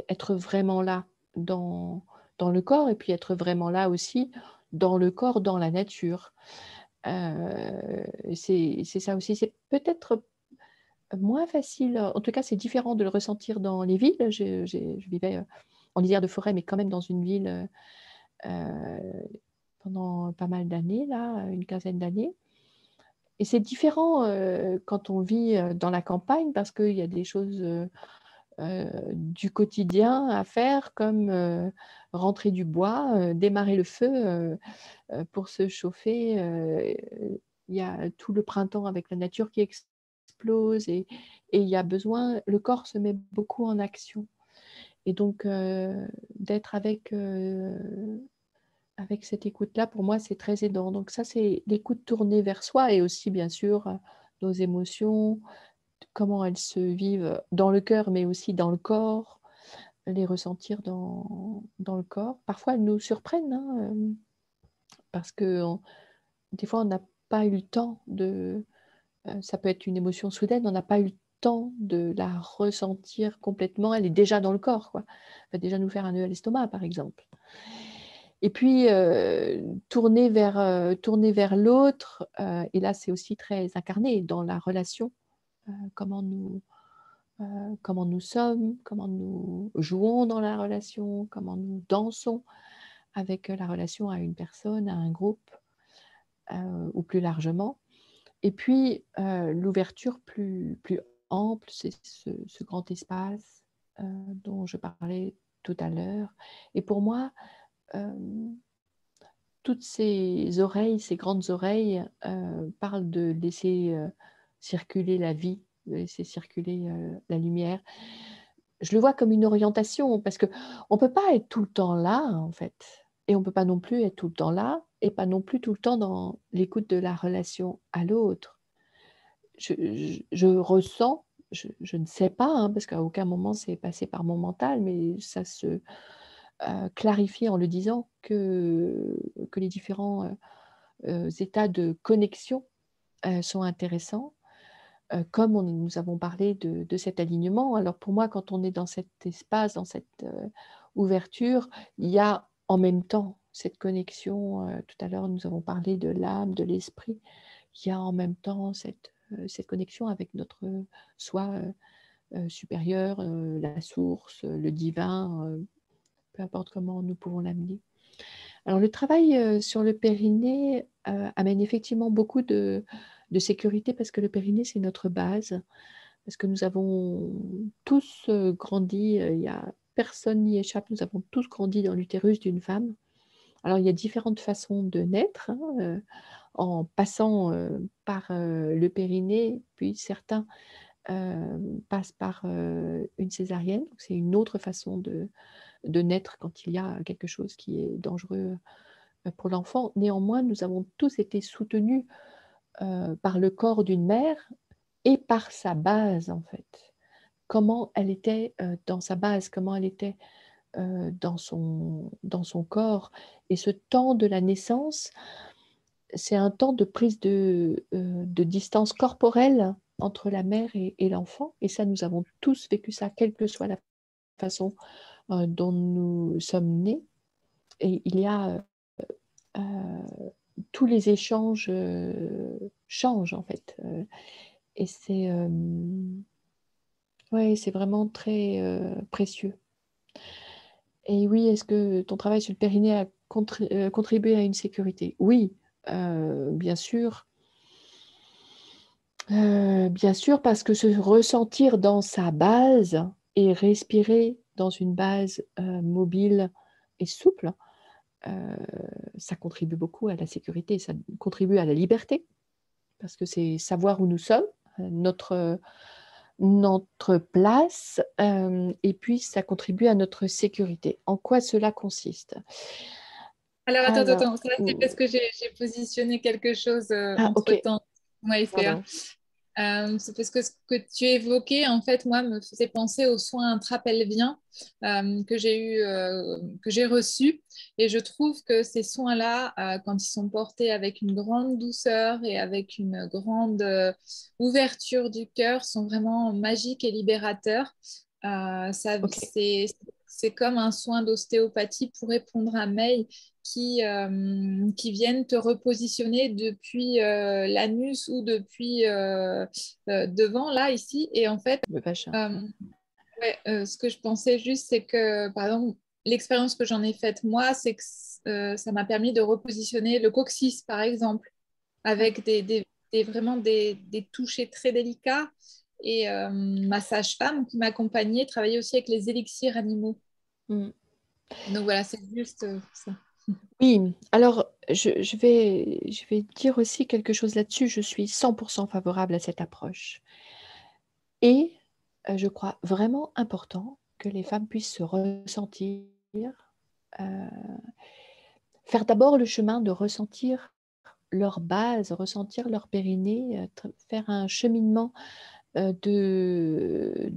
être vraiment là dans le corps et puis être vraiment là aussi dans le corps, dans la nature. C'est ça aussi, c'est peut-être moins facile, en tout cas c'est différent de le ressentir dans les villes. Je vivais, en lisière de forêt, mais quand même dans une ville, pendant pas mal d'années là, une quinzaine d'années. Et c'est différent, quand on vit, dans la campagne parce qu'il y a des choses, du quotidien à faire comme, rentrer du bois, démarrer le feu, pour se chauffer, il y a tout le printemps avec la nature qui explose et il y a besoin le corps se met beaucoup en action et donc d'être avec cette écoute-là, pour moi, c'est très aidant. Donc ça, c'est l'écoute tournée vers soi et aussi, bien sûr, nos émotions, comment elles se vivent dans le cœur, mais aussi dans le corps, les ressentir dans le corps. Parfois, elles nous surprennent, hein, parce que des fois, on n'a pas eu le temps ça peut être une émotion soudaine, on n'a pas eu le temps de la ressentir complètement, elle est déjà dans le corps, quoi. Elle va déjà nous faire un nœud à l'estomac, par exemple. Et puis, tourner vers l'autre, et là, c'est aussi très incarné dans la relation, comment comment nous sommes, comment nous jouons dans la relation, comment nous dansons avec, la relation à une personne, à un groupe, ou plus largement. Et puis, l'ouverture plus ample, c'est ce grand espace, dont je parlais tout à l'heure. Et pour moi, hem, toutes ces oreilles, ces grandes oreilles, parlent de laisser, circuler la vie, de laisser circuler, la lumière. Je le vois comme une orientation parce qu'on ne peut pas être tout le temps là, en fait et on ne peut pas non plus être tout le temps là et pas non plus tout le temps dans l'écoute de la relation à l'autre. Je ressens, je ne sais pas, hein, parce qu'à aucun moment c'est passé par mon mental, mais ça se, clarifie en le disant que les différents, états de connexion, sont intéressants. comme nous avons parlé de cet alignement. Alors pour moi, quand on est dans cet espace, dans cette ouverture, il y a en même temps cette connexion. Tout à l'heure, nous avons parlé de l'âme, de l'esprit. Il y a en même temps cette connexion avec notre soi supérieur, la source, le divin, peu importe comment nous pouvons l'amener. Alors le travail sur le périnée amène effectivement beaucoup de sécurité parce que le périnée, c'est notre base, parce que nous avons tous grandi, il y a personne n'y échappe, nous avons tous grandi dans l'utérus d'une femme. Alors il y a différentes façons de naître, hein, en passant par le périnée, puis certains passent par une césarienne. Donc c'est une autre façon de naître quand il y a quelque chose qui est dangereux pour l'enfant. Néanmoins, nous avons tous été soutenus par le corps d'une mère et par sa base, en fait. Comment elle était dans sa base, comment elle était dans son corps. Et ce temps de la naissance, c'est un temps de prise de distance corporelle entre la mère et l'enfant. Et ça, nous avons tous vécu ça, quelle que soit la façon dont nous sommes nés. Et il y a tous les échanges changent en fait. Et ouais, c'est vraiment très précieux. Et oui, est-ce que ton travail sur le périnée a contribué à une sécurité? Oui, bien sûr. Bien sûr, parce que se ressentir dans sa base et respirer dans une base mobile et souple, heu, ça contribue beaucoup à la sécurité, ça contribue à la liberté, parce que c'est savoir où nous sommes, notre place, et puis ça contribue à notre sécurité. En quoi cela consiste? Alors, Alors, attends, ça c'est parce que j'ai positionné quelque chose OK, entre-temps. Ouais, FA. pardon. C'est parce que ce que tu évoquais, en fait, moi, me faisait penser aux soins intrapelviens que j'ai reçus. Et je trouve que ces soins-là, quand ils sont portés avec une grande douceur et avec une grande ouverture du cœur, sont vraiment magiques et libérateurs. OK. C'est comme un soin d'ostéopathie pour répondre à May qui viennent te repositionner depuis l'anus ou depuis devant, là, ici. Et en fait, Le vagin. euh, ouais, ce que je pensais juste, c'est que, par exemple, l'expérience que j'en ai faite, moi, c'est que ça m'a permis de repositionner le coccyx, par exemple, Ah, avec vraiment des touchés très délicats. Et ma sage-femme qui m'accompagnait travaillait aussi avec les élixirs animaux. mmh. Donc voilà, c'est juste ça. Oui, alors je vais dire aussi quelque chose là-dessus. Je suis 100% favorable à cette approche et je crois vraiment important que les femmes puissent se ressentir, heu, faire d'abord le chemin de ressentir leur base, ressentir leur périnée, faire un cheminement, de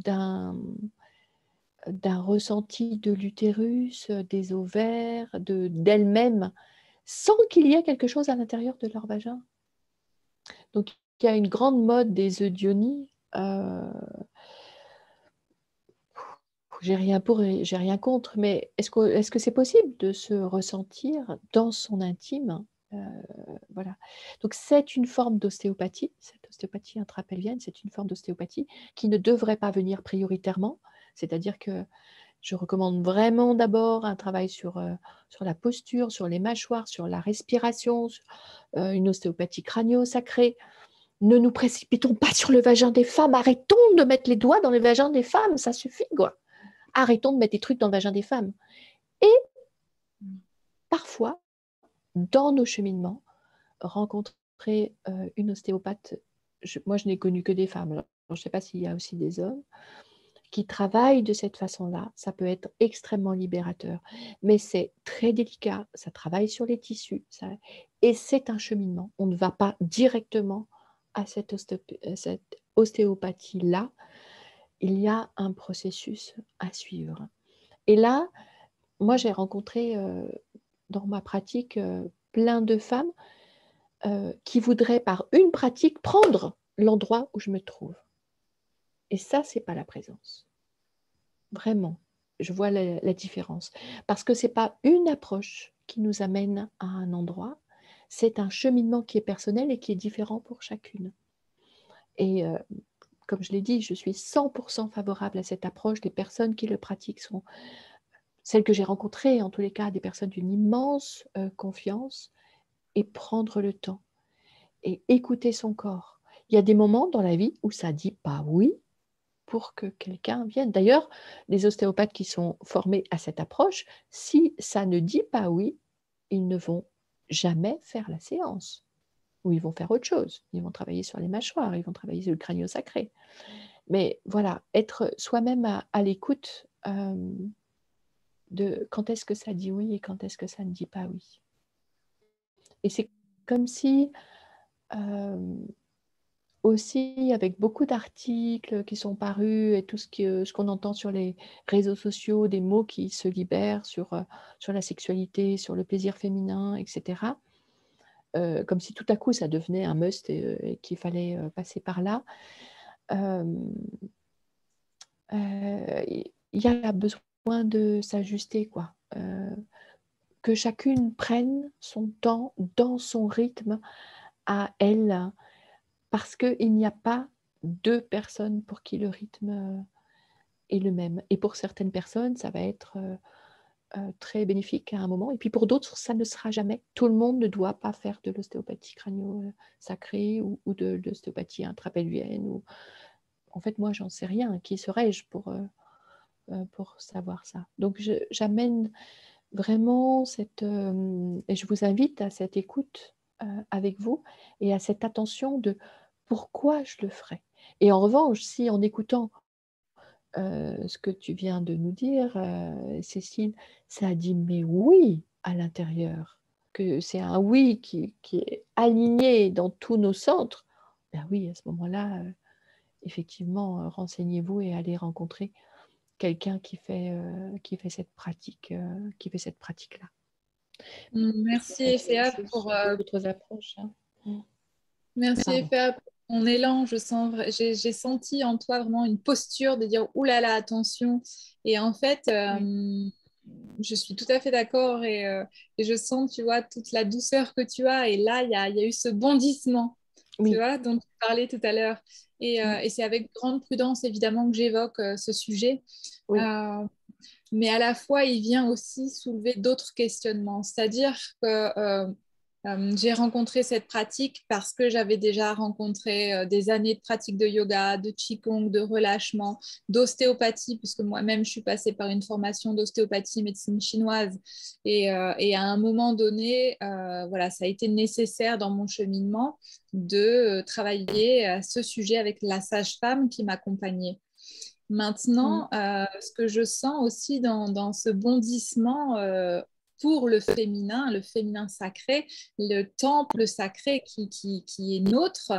d'un ressenti de l'utérus, des ovaires, d'elles-mêmes, sans qu'il y ait quelque chose à l'intérieur de leur vagin. Donc il y a une grande mode des eudionies, j'ai rien pour et j'ai rien contre, mais est-ce que c'est possible de se ressentir dans son intime? Heu, voilà. Donc c'est une forme d'ostéopathie, cette ostéopathie intrapelvienne, c'est une forme d'ostéopathie qui ne devrait pas venir prioritairement. C'est-à-dire que je recommande vraiment d'abord un travail sur la posture, sur les mâchoires, sur la respiration, une ostéopathie crânio-sacrée. Ne nous précipitons pas sur le vagin des femmes, arrêtons de mettre les doigts dans le vagin des femmes, ça suffit quoi. Arrêtons de mettre des trucs dans le vagin des femmes. Et parfois, dans nos cheminements, rencontrer une ostéopathe, moi je n'ai connu que des femmes, alors je ne sais pas s'il y a aussi des hommes, qui travaillent de cette façon-là, ça peut être extrêmement libérateur. Mais c'est très délicat, ça travaille sur les tissus, et c'est un cheminement. On ne va pas directement à cette ostéopathie-là. Il y a un processus à suivre. Et là, moi, j'ai rencontré dans ma pratique plein de femmes qui voudraient par une pratique prendre l'endroit où je me trouve. Et ça, c'est pas la présence. Vraiment, je vois la différence. Parce que c'est pas une approche qui nous amène à un endroit, c'est un cheminement qui est personnel et qui est différent pour chacune. Et comme je l'ai dit, je suis 100% favorable à cette approche. Les personnes qui le pratiquent sont celles que j'ai rencontrées, en tous les cas, des personnes d'une immense confiance, et prendre le temps et écouter son corps. Il y a des moments dans la vie où ça dit pas oui pour que quelqu'un vienne. D'ailleurs, les ostéopathes qui sont formés à cette approche, si ça ne dit pas oui, ils ne vont jamais faire la séance. Ou ils vont faire autre chose. Ils vont travailler sur les mâchoires, ils vont travailler sur le crânio-sacré. Mais voilà, être soi-même à l'écoute de quand est-ce que ça dit oui et quand est-ce que ça ne dit pas oui. Et c'est comme si aussi, avec beaucoup d'articles qui sont parus et tout ce qu'on entend sur les réseaux sociaux, des mots qui se libèrent sur la sexualité, sur le plaisir féminin, et cetera. Comme si tout à coup ça devenait un must et qu'il fallait passer par là. Hem, il y a besoin de s'ajuster, quoi. Que chacune prenne son temps dans son rythme à elle, parce qu'il n'y a pas 2 personnes pour qui le rythme est le même. Et pour certaines personnes, ça va être très bénéfique à un moment, et puis pour d'autres, ça ne sera jamais. Tout le monde ne doit pas faire de l'ostéopathie crânio-sacrée ou de l'ostéopathie intrapelvienne. En fait, moi, j'en sais rien. Qui serais-je pour savoir ça? Donc, j'amène vraiment et je vous invite à cette écoute avec vous et à cette attention de pourquoi je le ferais. Et en revanche, si en écoutant ce que tu viens de nous dire, Cécile, ça dit mais oui à l'intérieur, que c'est un oui qui est aligné dans tous nos centres, ben oui, à ce moment-là, effectivement, renseignez-vous et allez rencontrer quelqu'un qui fait cette pratique-là. Je sais Merci pas si Efea tu pour, as d'autres approches, hein. merci Pardon. Efea pour ton élan. J'ai senti en toi vraiment une posture de dire oulala, là là, attention. Et en fait, Oui, je suis tout à fait d'accord et je sens, tu vois, toute la douceur que tu as. Et là, il y a eu ce bondissement, tu oui, vois, dont tu parlais tout à l'heure. mmh, Et c'est avec grande prudence, évidemment, que j'évoque ce sujet. oui, Euh, mais à la fois, il vient aussi soulever d'autres questionnements. C'est-à-dire que j'ai rencontré cette pratique parce que j'avais déjà rencontré des années de pratique de yoga, de qigong, de relâchement, d'ostéopathie, puisque moi-même, je suis passée par une formation d'ostéopathie médecine chinoise. Et à un moment donné, voilà, ça a été nécessaire dans mon cheminement de travailler à ce sujet avec la sage-femme qui m'accompagnait. mmh, Maintenant, ce que je sens aussi dans ce bondissement pour le féminin sacré, le temple sacré qui est nôtre,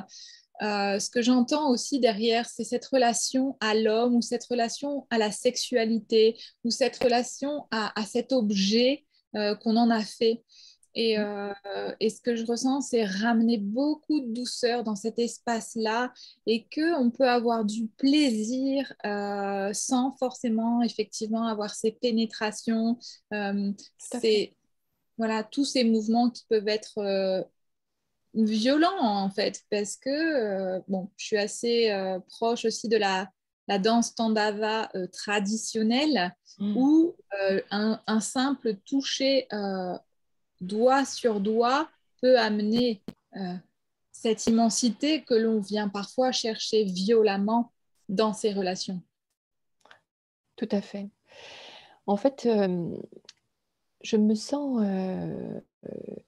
ce que j'entends aussi derrière, c'est cette relation à l'homme ou cette relation à la sexualité ou cette relation à cet objet qu'on en a fait. Et, mmh, euh, et ce que je ressens, c'est ramener beaucoup de douceur dans cet espace-là et qu'on peut avoir du plaisir sans forcément effectivement avoir ces pénétrations, tout à fait. voilà, tous ces mouvements qui peuvent être violents en fait, parce que bon, je suis assez proche aussi de la danse Tandava traditionnelle Mmh, où un simple toucher doigt sur doigt peut amener euh, cette immensité que l'on vient parfois chercher violemment dans ces relations. tout à fait. En fait, je me sens,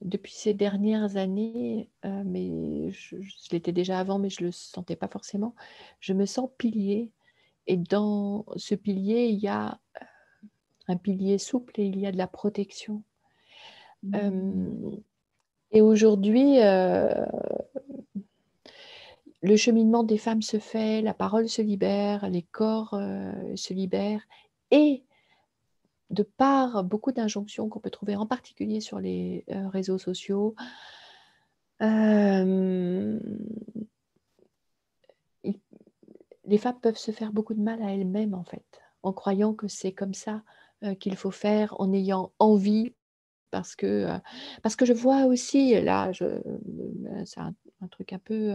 depuis ces dernières années, mais je l'étais déjà avant, mais je ne le sentais pas forcément, je me sens pilier, et dans ce pilier, il y a un pilier souple et il y a de la protection. Hem Et aujourd'hui, le cheminement des femmes se fait, la parole se libère, les corps, se libèrent, et de par beaucoup d'injonctions qu'on peut trouver en particulier sur les, réseaux sociaux, hem, les femmes peuvent se faire beaucoup de mal à elles-mêmes, en fait, en croyant que c'est comme ça qu'il faut faire, en ayant envie, parce que je vois aussi, là, c'est un truc un peu.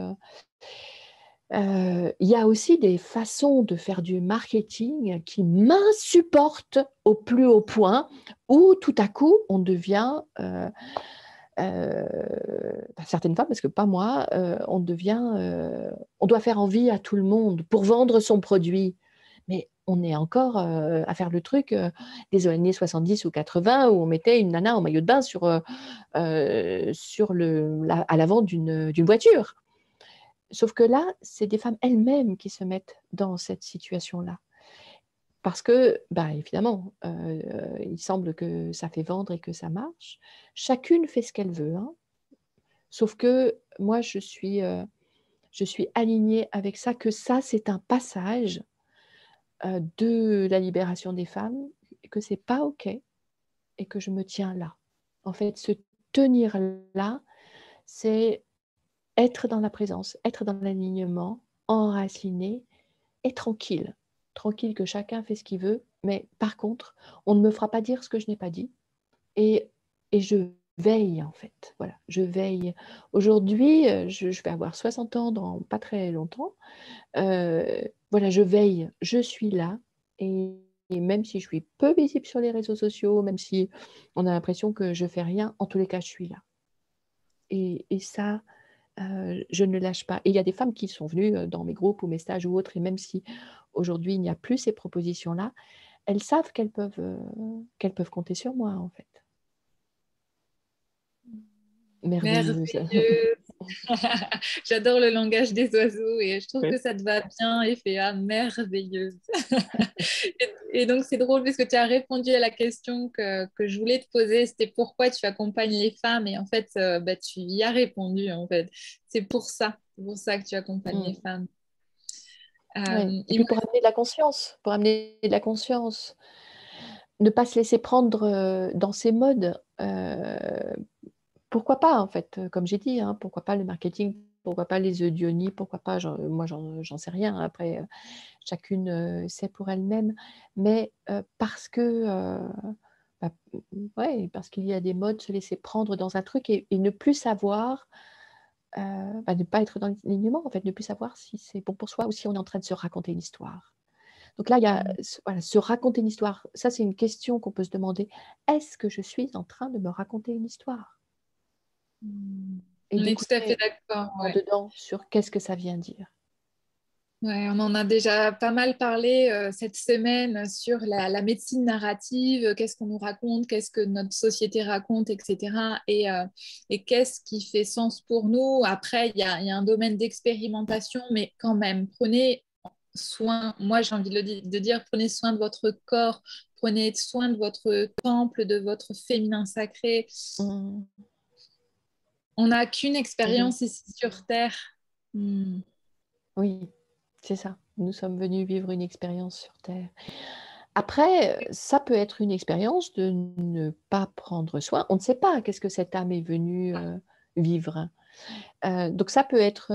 Il y a aussi des façons de faire du marketing qui m'insupportent au plus haut point, où tout à coup, on devient, certaines femmes, parce que pas moi, on doit faire envie à tout le monde pour vendre son produit. Mais on est encore à faire le truc des années 70 ou 80 où on mettait une nana en maillot de bain à l'avant d'une voiture. Sauf que là, c'est des femmes elles-mêmes qui se mettent dans cette situation-là. Parce que, bah, évidemment, il semble que ça fait vendre et que ça marche. Chacune fait ce qu'elle veut, hein. Sauf que moi, je suis alignée avec ça, que ça, c'est un passage de la libération des femmes, que c'est pas OK et que je me tiens là. En fait, se tenir là, c'est être dans la présence, être dans l'alignement, enraciné et tranquille. Tranquille que chacun fait ce qu'il veut, mais par contre, on ne me fera pas dire ce que je n'ai pas dit et je veille en fait. Voilà, je veille. Aujourd'hui, je vais avoir 60 ans dans pas très longtemps. Voilà, je veille, je suis là et même si je suis peu visible sur les réseaux sociaux, même si on a l'impression que je fais rien, en tous les cas, je suis là et ça, je ne lâche pas et il y a des femmes qui sont venues, dans mes groupes ou mes stages ou autres et même si aujourd'hui il n'y a plus ces propositions-là, elles savent qu'elles peuvent compter sur moi, en fait. Merveilleuse. Merveilleux. J'adore le langage des oiseaux et je trouve Oui. que ça te va bien, Ephéa, merveilleuse. Et donc, c'est drôle parce que tu as répondu à la question que je voulais te poser, c'était pourquoi tu accompagnes les femmes et en fait, bah, tu y as répondu en fait. C'est pour ça que tu accompagnes les Mmh. femmes. Ouais et Et puis moi, pour amener de la conscience, pour amener de la conscience. Ne pas se laisser prendre, dans ces modes, pourquoi pas en fait, comme j'ai dit, hein, pourquoi pas le marketing, pourquoi pas les œufs d'Ionie, pourquoi pas j'en sais rien après, chacune, sait pour elle-même. Mais, parce que, bah, ouais, parce qu'il y a des modes, se laisser prendre dans un truc et ne plus savoir, bah, ne pas être dans l'alignement en fait, ne plus savoir si c'est bon pour soi ou si on est en train de se raconter une histoire. Donc là, il y a voilà, se raconter une histoire. Ça, c'est une question qu'on peut se demander. Est-ce que je suis en train de me raconter une histoire? Et on est tout à fait d'écouter d'accord. en Ouais. dedans sur qu'est-ce que ça vient dire. Ouais, on en a déjà pas mal parlé cette semaine sur la médecine narrative, qu'est-ce qu'on nous raconte, qu'est-ce que notre société raconte, etc. Et qu'est-ce qui fait sens pour nous. Après, il y a un domaine d'expérimentation, mais quand même, prenez soin, moi j'ai envie de dire, prenez soin de votre corps, prenez soin de votre temple, de votre féminin sacré. Mmh. On n'a qu'une Oui, expérience ici sur Terre. Hmm. oui, c'est ça. Nous sommes venus vivre une expérience sur terre. Après, ça peut être une expérience de ne pas prendre soin. On ne sait pas qu'est-ce que cette âme est venue, vivre. Donc ça peut être,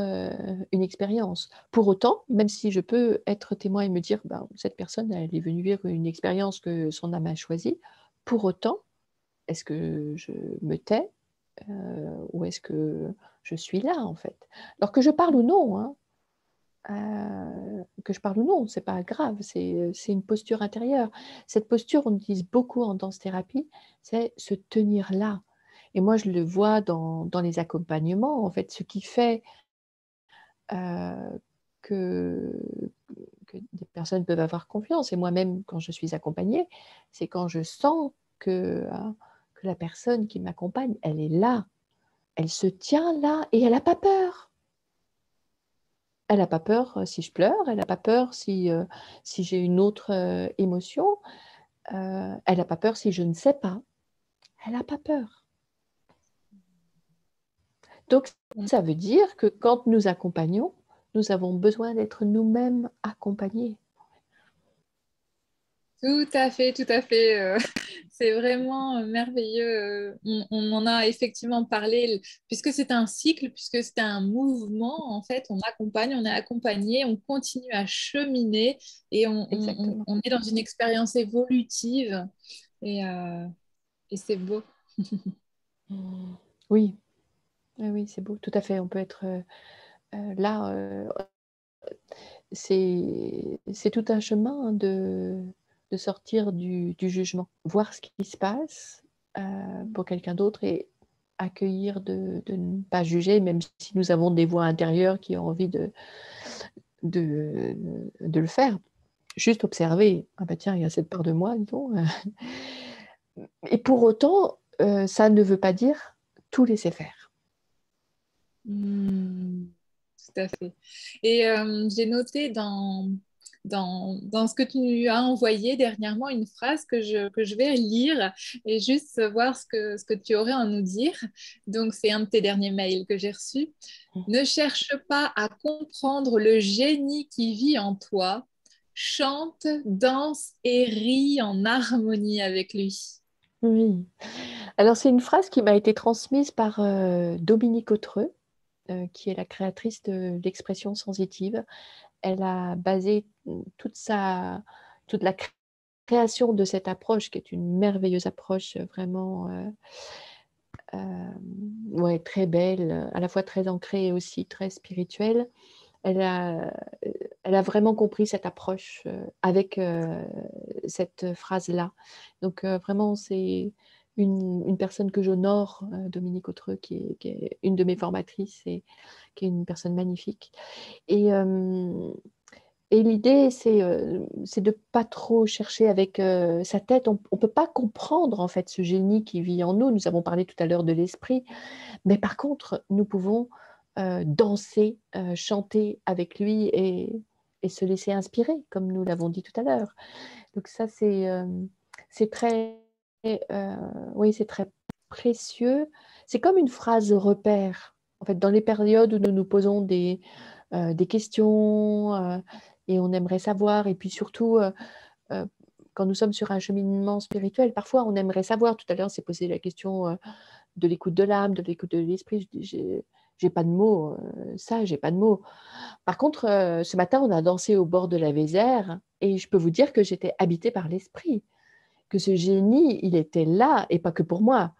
une expérience. Pour autant, même si je peux être témoin et me dire: «Ben, cette personne, elle est venue vivre une expérience que son âme a choisie», pour autant, est-ce que je me tais, ou est-ce que je suis là, en fait? Alors que je parle ou non, hein, que je parle ou non, c'est pas grave, c'est une posture intérieure. Cette posture, on utilise beaucoup en danse-thérapie, c'est se tenir là et moi, je le vois dans les accompagnements, en fait, ce qui fait heu, que des personnes peuvent avoir confiance et moi-même quand je suis accompagnée, c'est quand je sens que la personne qui m'accompagne, elle est là, elle se tient là et elle a pas peur. Elle a pas peur, si je pleure, elle a pas peur si j'ai une autre, émotion, elle a pas peur si je ne sais pas. Elle a pas peur. Donc ça veut dire que quand nous accompagnons, nous avons besoin d'être nous-mêmes accompagnés. Tout à fait, tout à fait. C'est vraiment merveilleux. On en a effectivement parlé, puisque c'est un cycle, puisque c'est un mouvement, en fait, on accompagne, on est accompagné, on continue à cheminer et Exactement. on est dans une expérience évolutive et, euh, et c'est beau. Oui, oui, oui, c'est beau, tout à fait. On peut être là, c'est tout un chemin hein, de sortir du jugement, voir ce qui se passe pour quelqu'un d'autre et accueillir de ne pas juger, même si nous avons des voix intérieures qui ont envie de, de le faire. Juste observer, ah bah tiens, il y a cette part de moi, dis donc. Et pour autant, ça ne veut pas dire tout laisser faire. Hmm, tout à fait. Et j'ai noté dans ce que tu as envoyé dernièrement une phrase que je vais lire et juste voir ce que tu aurais à nous dire. Donc, c'est un de tes derniers mails que j'ai reçu. Ne cherche pas à comprendre le génie qui vit en toi. Chante, danse et ris en harmonie avec lui. Oui. Alors c'est une phrase qui m'a été transmise par Dominique Autreux, qui est la créatrice de l'expression sensitive. Elle a basé toute la création de cette approche, qui est une merveilleuse approche vraiment ouais, très belle, à la fois très ancrée et aussi très spirituelle. Elle a, elle a vraiment compris cette approche avec cette phrase-là. Donc vraiment, c'est une personne que j'honore, Dominique Autreux, qui est une de mes formatrices et qui est une personne magnifique. Et, hem et l'idée, c'est de pas trop chercher avec, sa tête. On ne peut pas comprendre, en fait, ce génie qui vit en nous. Nous avons parlé tout à l'heure de l'esprit, mais par contre, nous pouvons, danser, chanter avec lui et se laisser inspirer, comme nous l'avons dit tout à l'heure. Donc ça, c'est très, heu, oui, c'est très précieux. C'est comme une phrase repère. En fait, dans les périodes où nous nous posons des questions, et on aimerait savoir et puis surtout, heu, quand nous sommes sur un cheminement spirituel, parfois on aimerait savoir. Tout à l'heure, c'est posé la question, de l'écoute de l'âme, de l'écoute de l'esprit. Je dis: «J'ai pas de mots, ça, j'ai pas de mots». Par contre, ce matin, on a dansé au bord de la Vézère et je peux vous dire que j'étais habitée par l'esprit, que ce génie, il était là et pas que pour moi.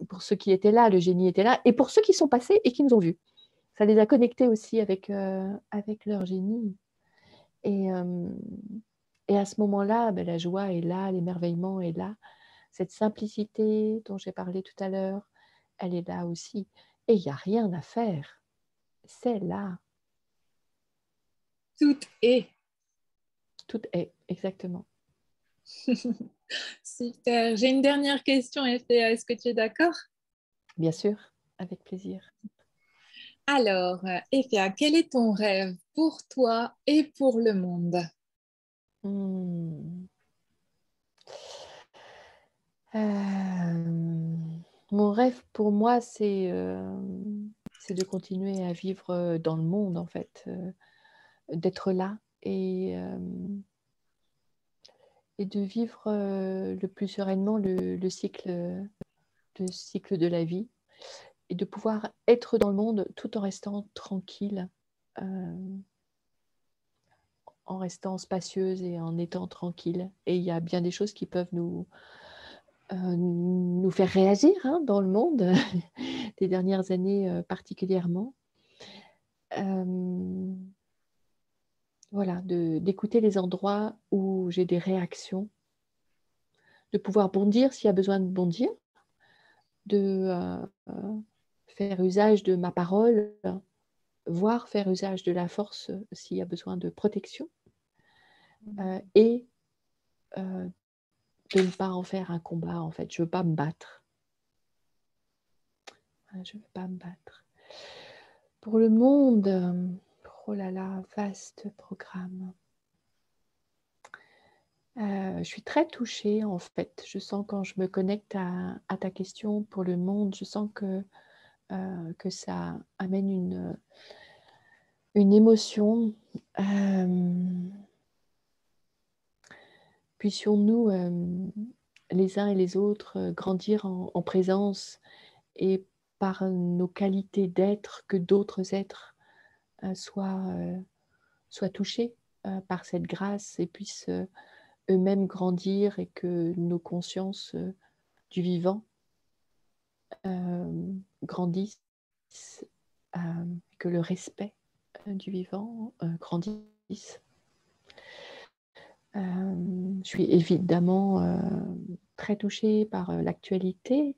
Pour ceux qui étaient là, le génie était là et pour ceux qui sont passés et qui nous ont vus. Ça les a connectés aussi avec leur génie et hem et à ce moment-là, la joie est là, l'émerveillement est là. Cette simplicité dont j'ai parlé tout à l'heure, elle est là aussi et il y a rien à faire. C'est là, Tout est. tout est, exactement. Super. J'ai une dernière question, Effet. Est-ce que tu es d'accord? Bien sûr, avec plaisir. Alors, Effia, quel est ton rêve pour toi et pour le monde? Mmh. Mon rêve pour moi, c'est de continuer à vivre, dans le monde en fait, d'être là et de vivre, le plus sereinement le cycle de la vie et de pouvoir être dans le monde tout en restant tranquille, hem, en restant spacieuse et en étant tranquille et il y a bien des choses qui peuvent nous faire réagir, hein, dans le monde, des dernières années, particulièrement. Hem, voilà, d'écouter les endroits où j'ai des réactions, de pouvoir bondir s'il y a besoin de bondir, de, faire usage de ma parole, voire faire usage de la force, s'il y a besoin de protection, et heu, de ne pas en faire un combat, en fait. Je veux pas me battre. Je veux pas me battre. Pour le monde, oh là là, vaste programme. Je suis très touchée, en fait. Je sens quand je me connecte à ta question pour le monde, je sens que ça amène une émotion. Hem, puissions-nous, les uns et les autres grandir en présence et par nos qualités d'être, que d'autres êtres soient touchés par cette grâce et puissent eux-mêmes grandir et que nos consciences du vivant grandissent, que le respect du vivant grandisse. Je suis évidemment très touchée par l'actualité,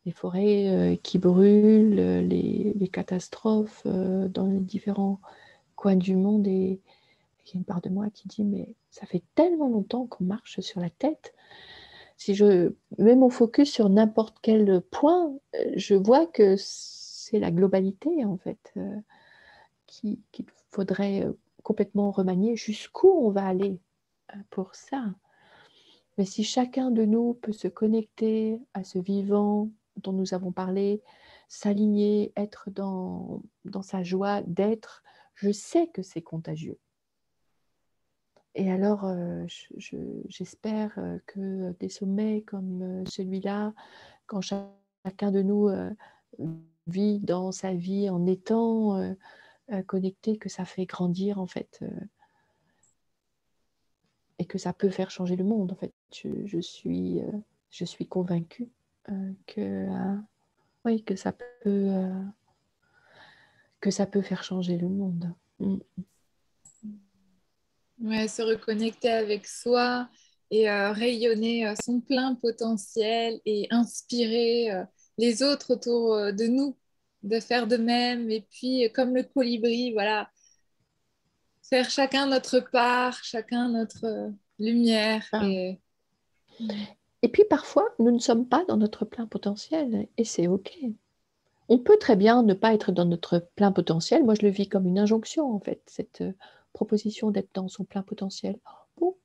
les forêts qui brûlent, les catastrophes dans les différents coins du monde. Et il y a une part de moi qui dit, mais ça fait tellement longtemps qu'on marche sur la tête. Si je mets mon focus sur n'importe quel point, je vois que c'est la globalité, en fait, qu'il faudrait complètement remanier. Jusqu'où on va aller pour ça? Mais si chacun de nous peut se connecter à ce vivant dont nous avons parlé, s'aligner, être dans sa joie d'être, je sais que c'est contagieux. Et alors, j'espère que des sommets comme celui-là, quand chacun de nous vit dans sa vie en étant connecté, que ça fait grandir en fait, et que ça peut faire changer le monde en fait. Je suis convaincue oui, que ça peut faire changer le monde. Mm. Ouais, se reconnecter avec soi et rayonner son plein potentiel et inspirer les autres autour de nous de faire de même. Et puis, comme le colibri, voilà, faire chacun notre part, chacun notre lumière. Ah. Et puis parfois, nous ne sommes pas dans notre plein potentiel et c'est OK. On peut très bien ne pas être dans notre plein potentiel. Moi, je le vis comme une injonction, en fait, cette proposition d'être dans son plein potentiel. Bon,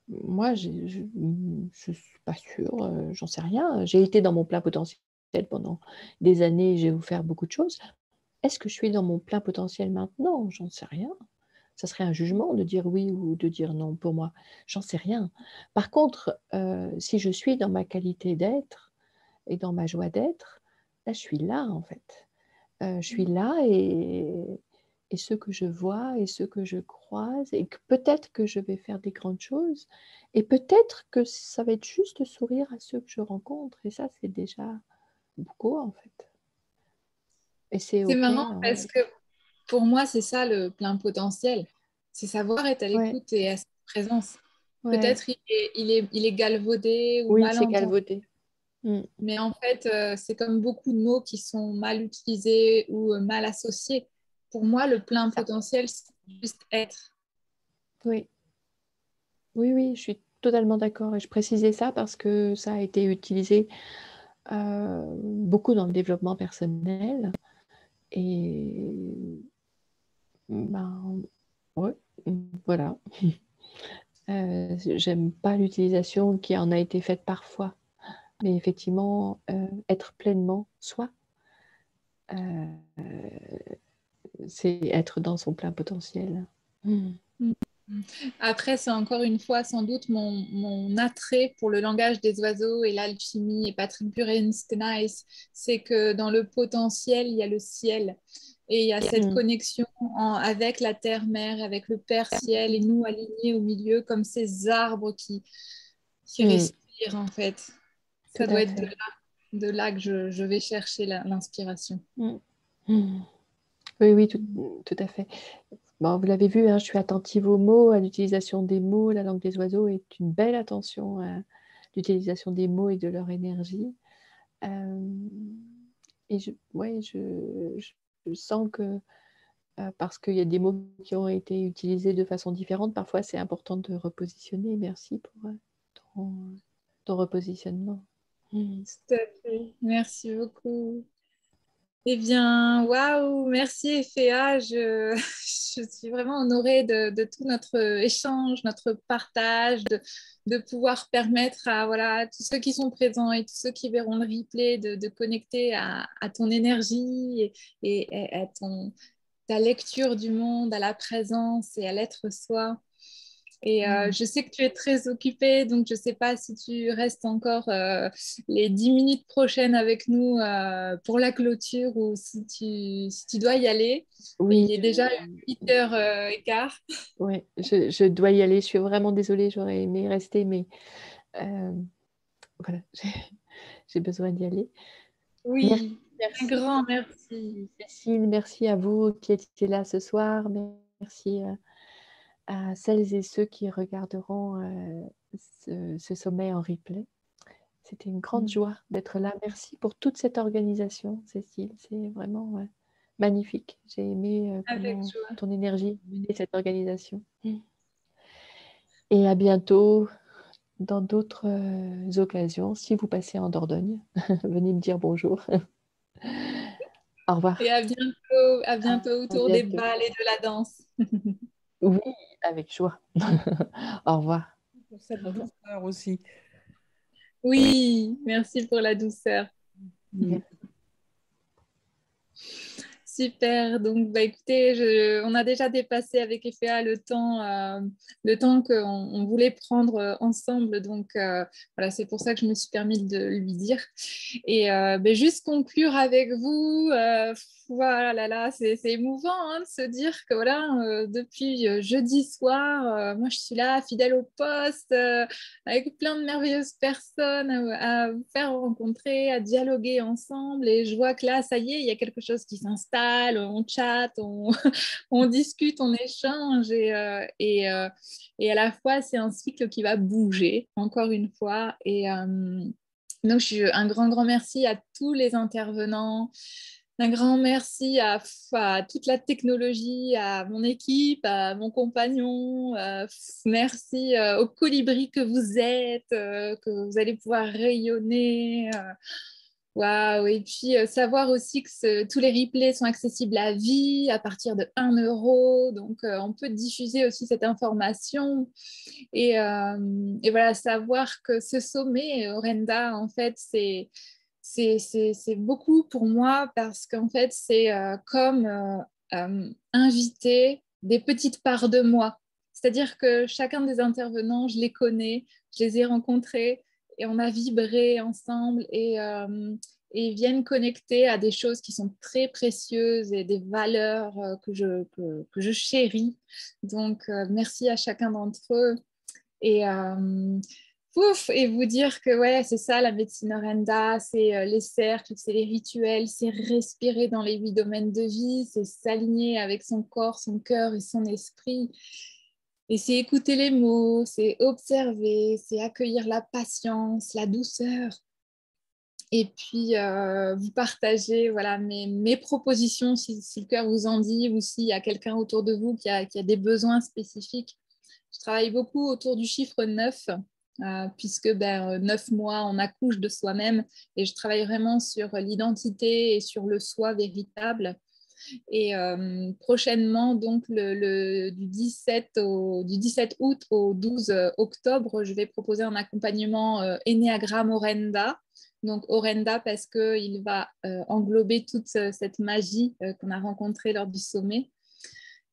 moi, je ne suis pas sûre, j'en sais rien. J'ai été dans mon plein potentiel pendant des années, j'ai offert beaucoup de choses. Est-ce que je suis dans mon plein potentiel maintenant? J'en sais rien. Ça serait un jugement de dire oui ou de dire non pour moi. J'en sais rien. Par contre, si je suis dans ma qualité d'être et dans ma joie d'être, là, je suis là, en fait. Je suis là et ce que je vois et ce que je croise et que peut-être que je vais faire des grandes choses et peut-être que ça va être juste sourire à ceux que je rencontre et ça, c'est déjà beaucoup, en fait. Et c'est C'est OK, marrant hein. parce que pour moi, c'est ça le plein potentiel. C'est savoir être à Ouais, l'écoute et à sa présence. ouais. Peut-être il est galvaudé ou Oui, mal c'est entendu. galvaudé. Mmh. Mais en fait, c'est comme beaucoup de mots qui sont mal utilisés ou mal associés. Pour moi, le plein Ça. potentiel, c'est juste être. Oui. Oui, oui, je suis totalement d'accord et je précisais ça parce que ça a été utilisé, beaucoup dans le développement personnel et ben, ouais, voilà. J'aime pas l'utilisation qui en a été faite parfois, mais effectivement, être pleinement soi, heu, c'est être dans son plein potentiel. Mmh. Après, c'est encore une fois sans doute mon attrait pour le langage des oiseaux et l'alchimie et Patrick Burenstein, c'est que dans le potentiel, il y a le ciel. Et il y a cette Mmh. connexion avec la terre-mère, avec le Père ciel et nous alignés au milieu comme ces arbres qui Mmh. respirent en fait. Tout Ça doit à être fait. de là que je vais chercher l'inspiration. Mmh. Mmh. Oui, oui, tout à fait. Bon, vous l'avez vu, hein, je suis attentive aux mots, à l'utilisation des mots. La langue des oiseaux est une belle attention à l'utilisation des mots et de leur énergie. Hem et ouais, je sens que, parce qu'il y a des mots qui ont été utilisés de façon différente, parfois c'est important de repositionner. Merci pour, ton ton repositionnement. Mmh. Tout à fait. Merci beaucoup. Eh bien, waouh, merci Eféa. Je suis vraiment honorée de tout notre échange, notre partage, de pouvoir permettre à voilà, tous ceux qui sont présents et tous ceux qui verront le replay de connecter à ton énergie et à ta lecture du monde, à la présence et à l'être soi. Et je sais que tu es très occupée, donc je ne sais pas si tu restes encore les 10 minutes prochaines avec nous pour la clôture ou si tu dois y aller. Oui, Il est déjà 8h15. ouais, je dois y aller. Je suis vraiment désolée, j'aurais aimé rester, mais euh, voilà, j'ai besoin d'y aller. Merci, Oui, un merci, grand merci. Cécile, merci à vous qui étiez là ce soir. Merci à celles et ceux qui regarderont ce sommet en replay. C'était une grande joie d'être là. Merci pour toute cette organisation, Cécile. C'est vraiment magnifique. J'ai aimé Avec comment joie. ton énergie menait cette organisation. Et à bientôt dans d'autres occasions. Si vous passez en Dordogne, venez me dire bonjour. Au revoir. Et à bientôt À autour des bientôt. balles et de la danse. Oui, avec joie. Au revoir. Pour cette douceur aussi. Oui, merci pour la douceur. Merci. Super, donc bah, écoutez, on a déjà dépassé avec Efea le temps qu'on on voulait prendre ensemble, donc voilà, c'est pour ça que je me suis permis de lui dire. Et bah, juste conclure avec vous, voilà, là, c'est émouvant hein, de se dire que voilà, depuis jeudi soir, moi je suis là, fidèle au poste, avec plein de merveilleuses personnes à vous faire rencontrer, à dialoguer ensemble. Et je vois que là, ça y est, il y a quelque chose qui s'installe, on chatte, on discute, on échange. Et à la fois, c'est un cycle qui va bouger, encore une fois. Et donc, un grand, grand merci à tous les intervenants. Un grand merci à toute la technologie, à mon équipe, à mon compagnon. Merci au colibri que vous êtes, que vous allez pouvoir rayonner. Waouh! Et puis savoir aussi que tous les replays sont accessibles à vie à partir de 1 euro. Donc on peut diffuser aussi cette information. Et voilà, savoir que ce sommet, Orenda, en fait, c'est beaucoup pour moi parce qu'en fait, c'est comme inviter des petites parts de moi. C'est-à-dire que chacun des intervenants, je les connais, je les ai rencontrés et on a vibré ensemble et ils viennent connecter à des choses qui sont très précieuses et des valeurs que je chéris. Donc, merci à chacun d'entre eux. Et, et vous dire que ouais, c'est ça la médecine Orenda, c'est les cercles, c'est les rituels, c'est respirer dans les 8 domaines de vie, c'est s'aligner avec son corps, son cœur et son esprit. Et c'est écouter les mots, c'est observer, c'est accueillir la patience, la douceur. Et puis, vous partagez voilà, mes propositions si le cœur vous en dit ou s'il y a quelqu'un autour de vous qui a des besoins spécifiques. Je travaille beaucoup autour du chiffre 9, puisque 9 mois, on accouche de soi-même. Et je travaille vraiment sur l'identité et sur le soi véritable. Et prochainement, donc du 17 août au 12 octobre, je vais proposer un accompagnement Ennéagramme Orenda. Donc Orenda parce qu'il va englober toute cette magie qu'on a rencontrée lors du sommet.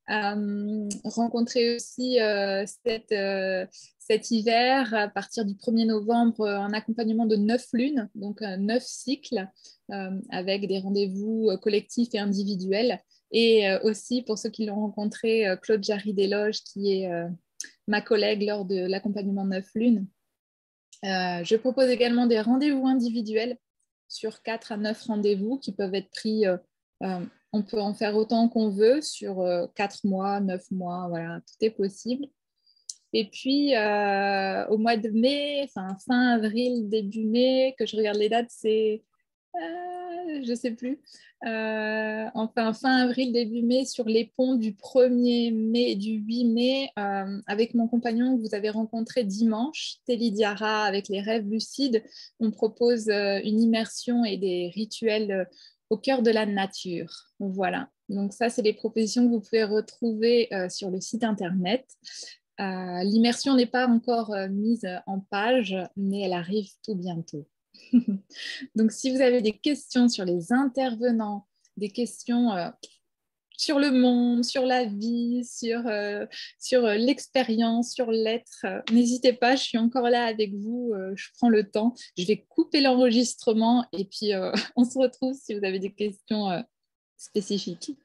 Rencontrer aussi cet hiver, à partir du 1er novembre, un accompagnement de 9 lunes, donc 9 cycles, avec des rendez-vous collectifs et individuels. Et aussi, pour ceux qui l'ont rencontré, Claude Jarry-Desloges, qui est ma collègue lors de l'accompagnement 9 lunes. Je propose également des rendez-vous individuels sur 4 à 9 rendez-vous qui peuvent être pris. On peut en faire autant qu'on veut sur 4 mois, 9 mois, voilà, tout est possible. Et puis, au mois de mai, fin avril, début mai, que je regarde les dates, c'est je ne sais plus. Fin avril, début mai, sur les ponts du 1er mai et du 8 mai, avec mon compagnon que vous avez rencontré dimanche, Téli Diarra, avec les rêves lucides, on propose une immersion et des rituels au cœur de la nature. Voilà. Donc ça, c'est les propositions que vous pouvez retrouver sur le site internet. L'immersion n'est pas encore mise en page, mais elle arrive tout bientôt. Donc, si vous avez des questions sur les intervenants, des questions sur le monde, sur la vie, sur l'expérience, sur l'être. N'hésitez pas, je suis encore là avec vous, je prends le temps. Je vais couper l'enregistrement et puis on se retrouve si vous avez des questions spécifiques.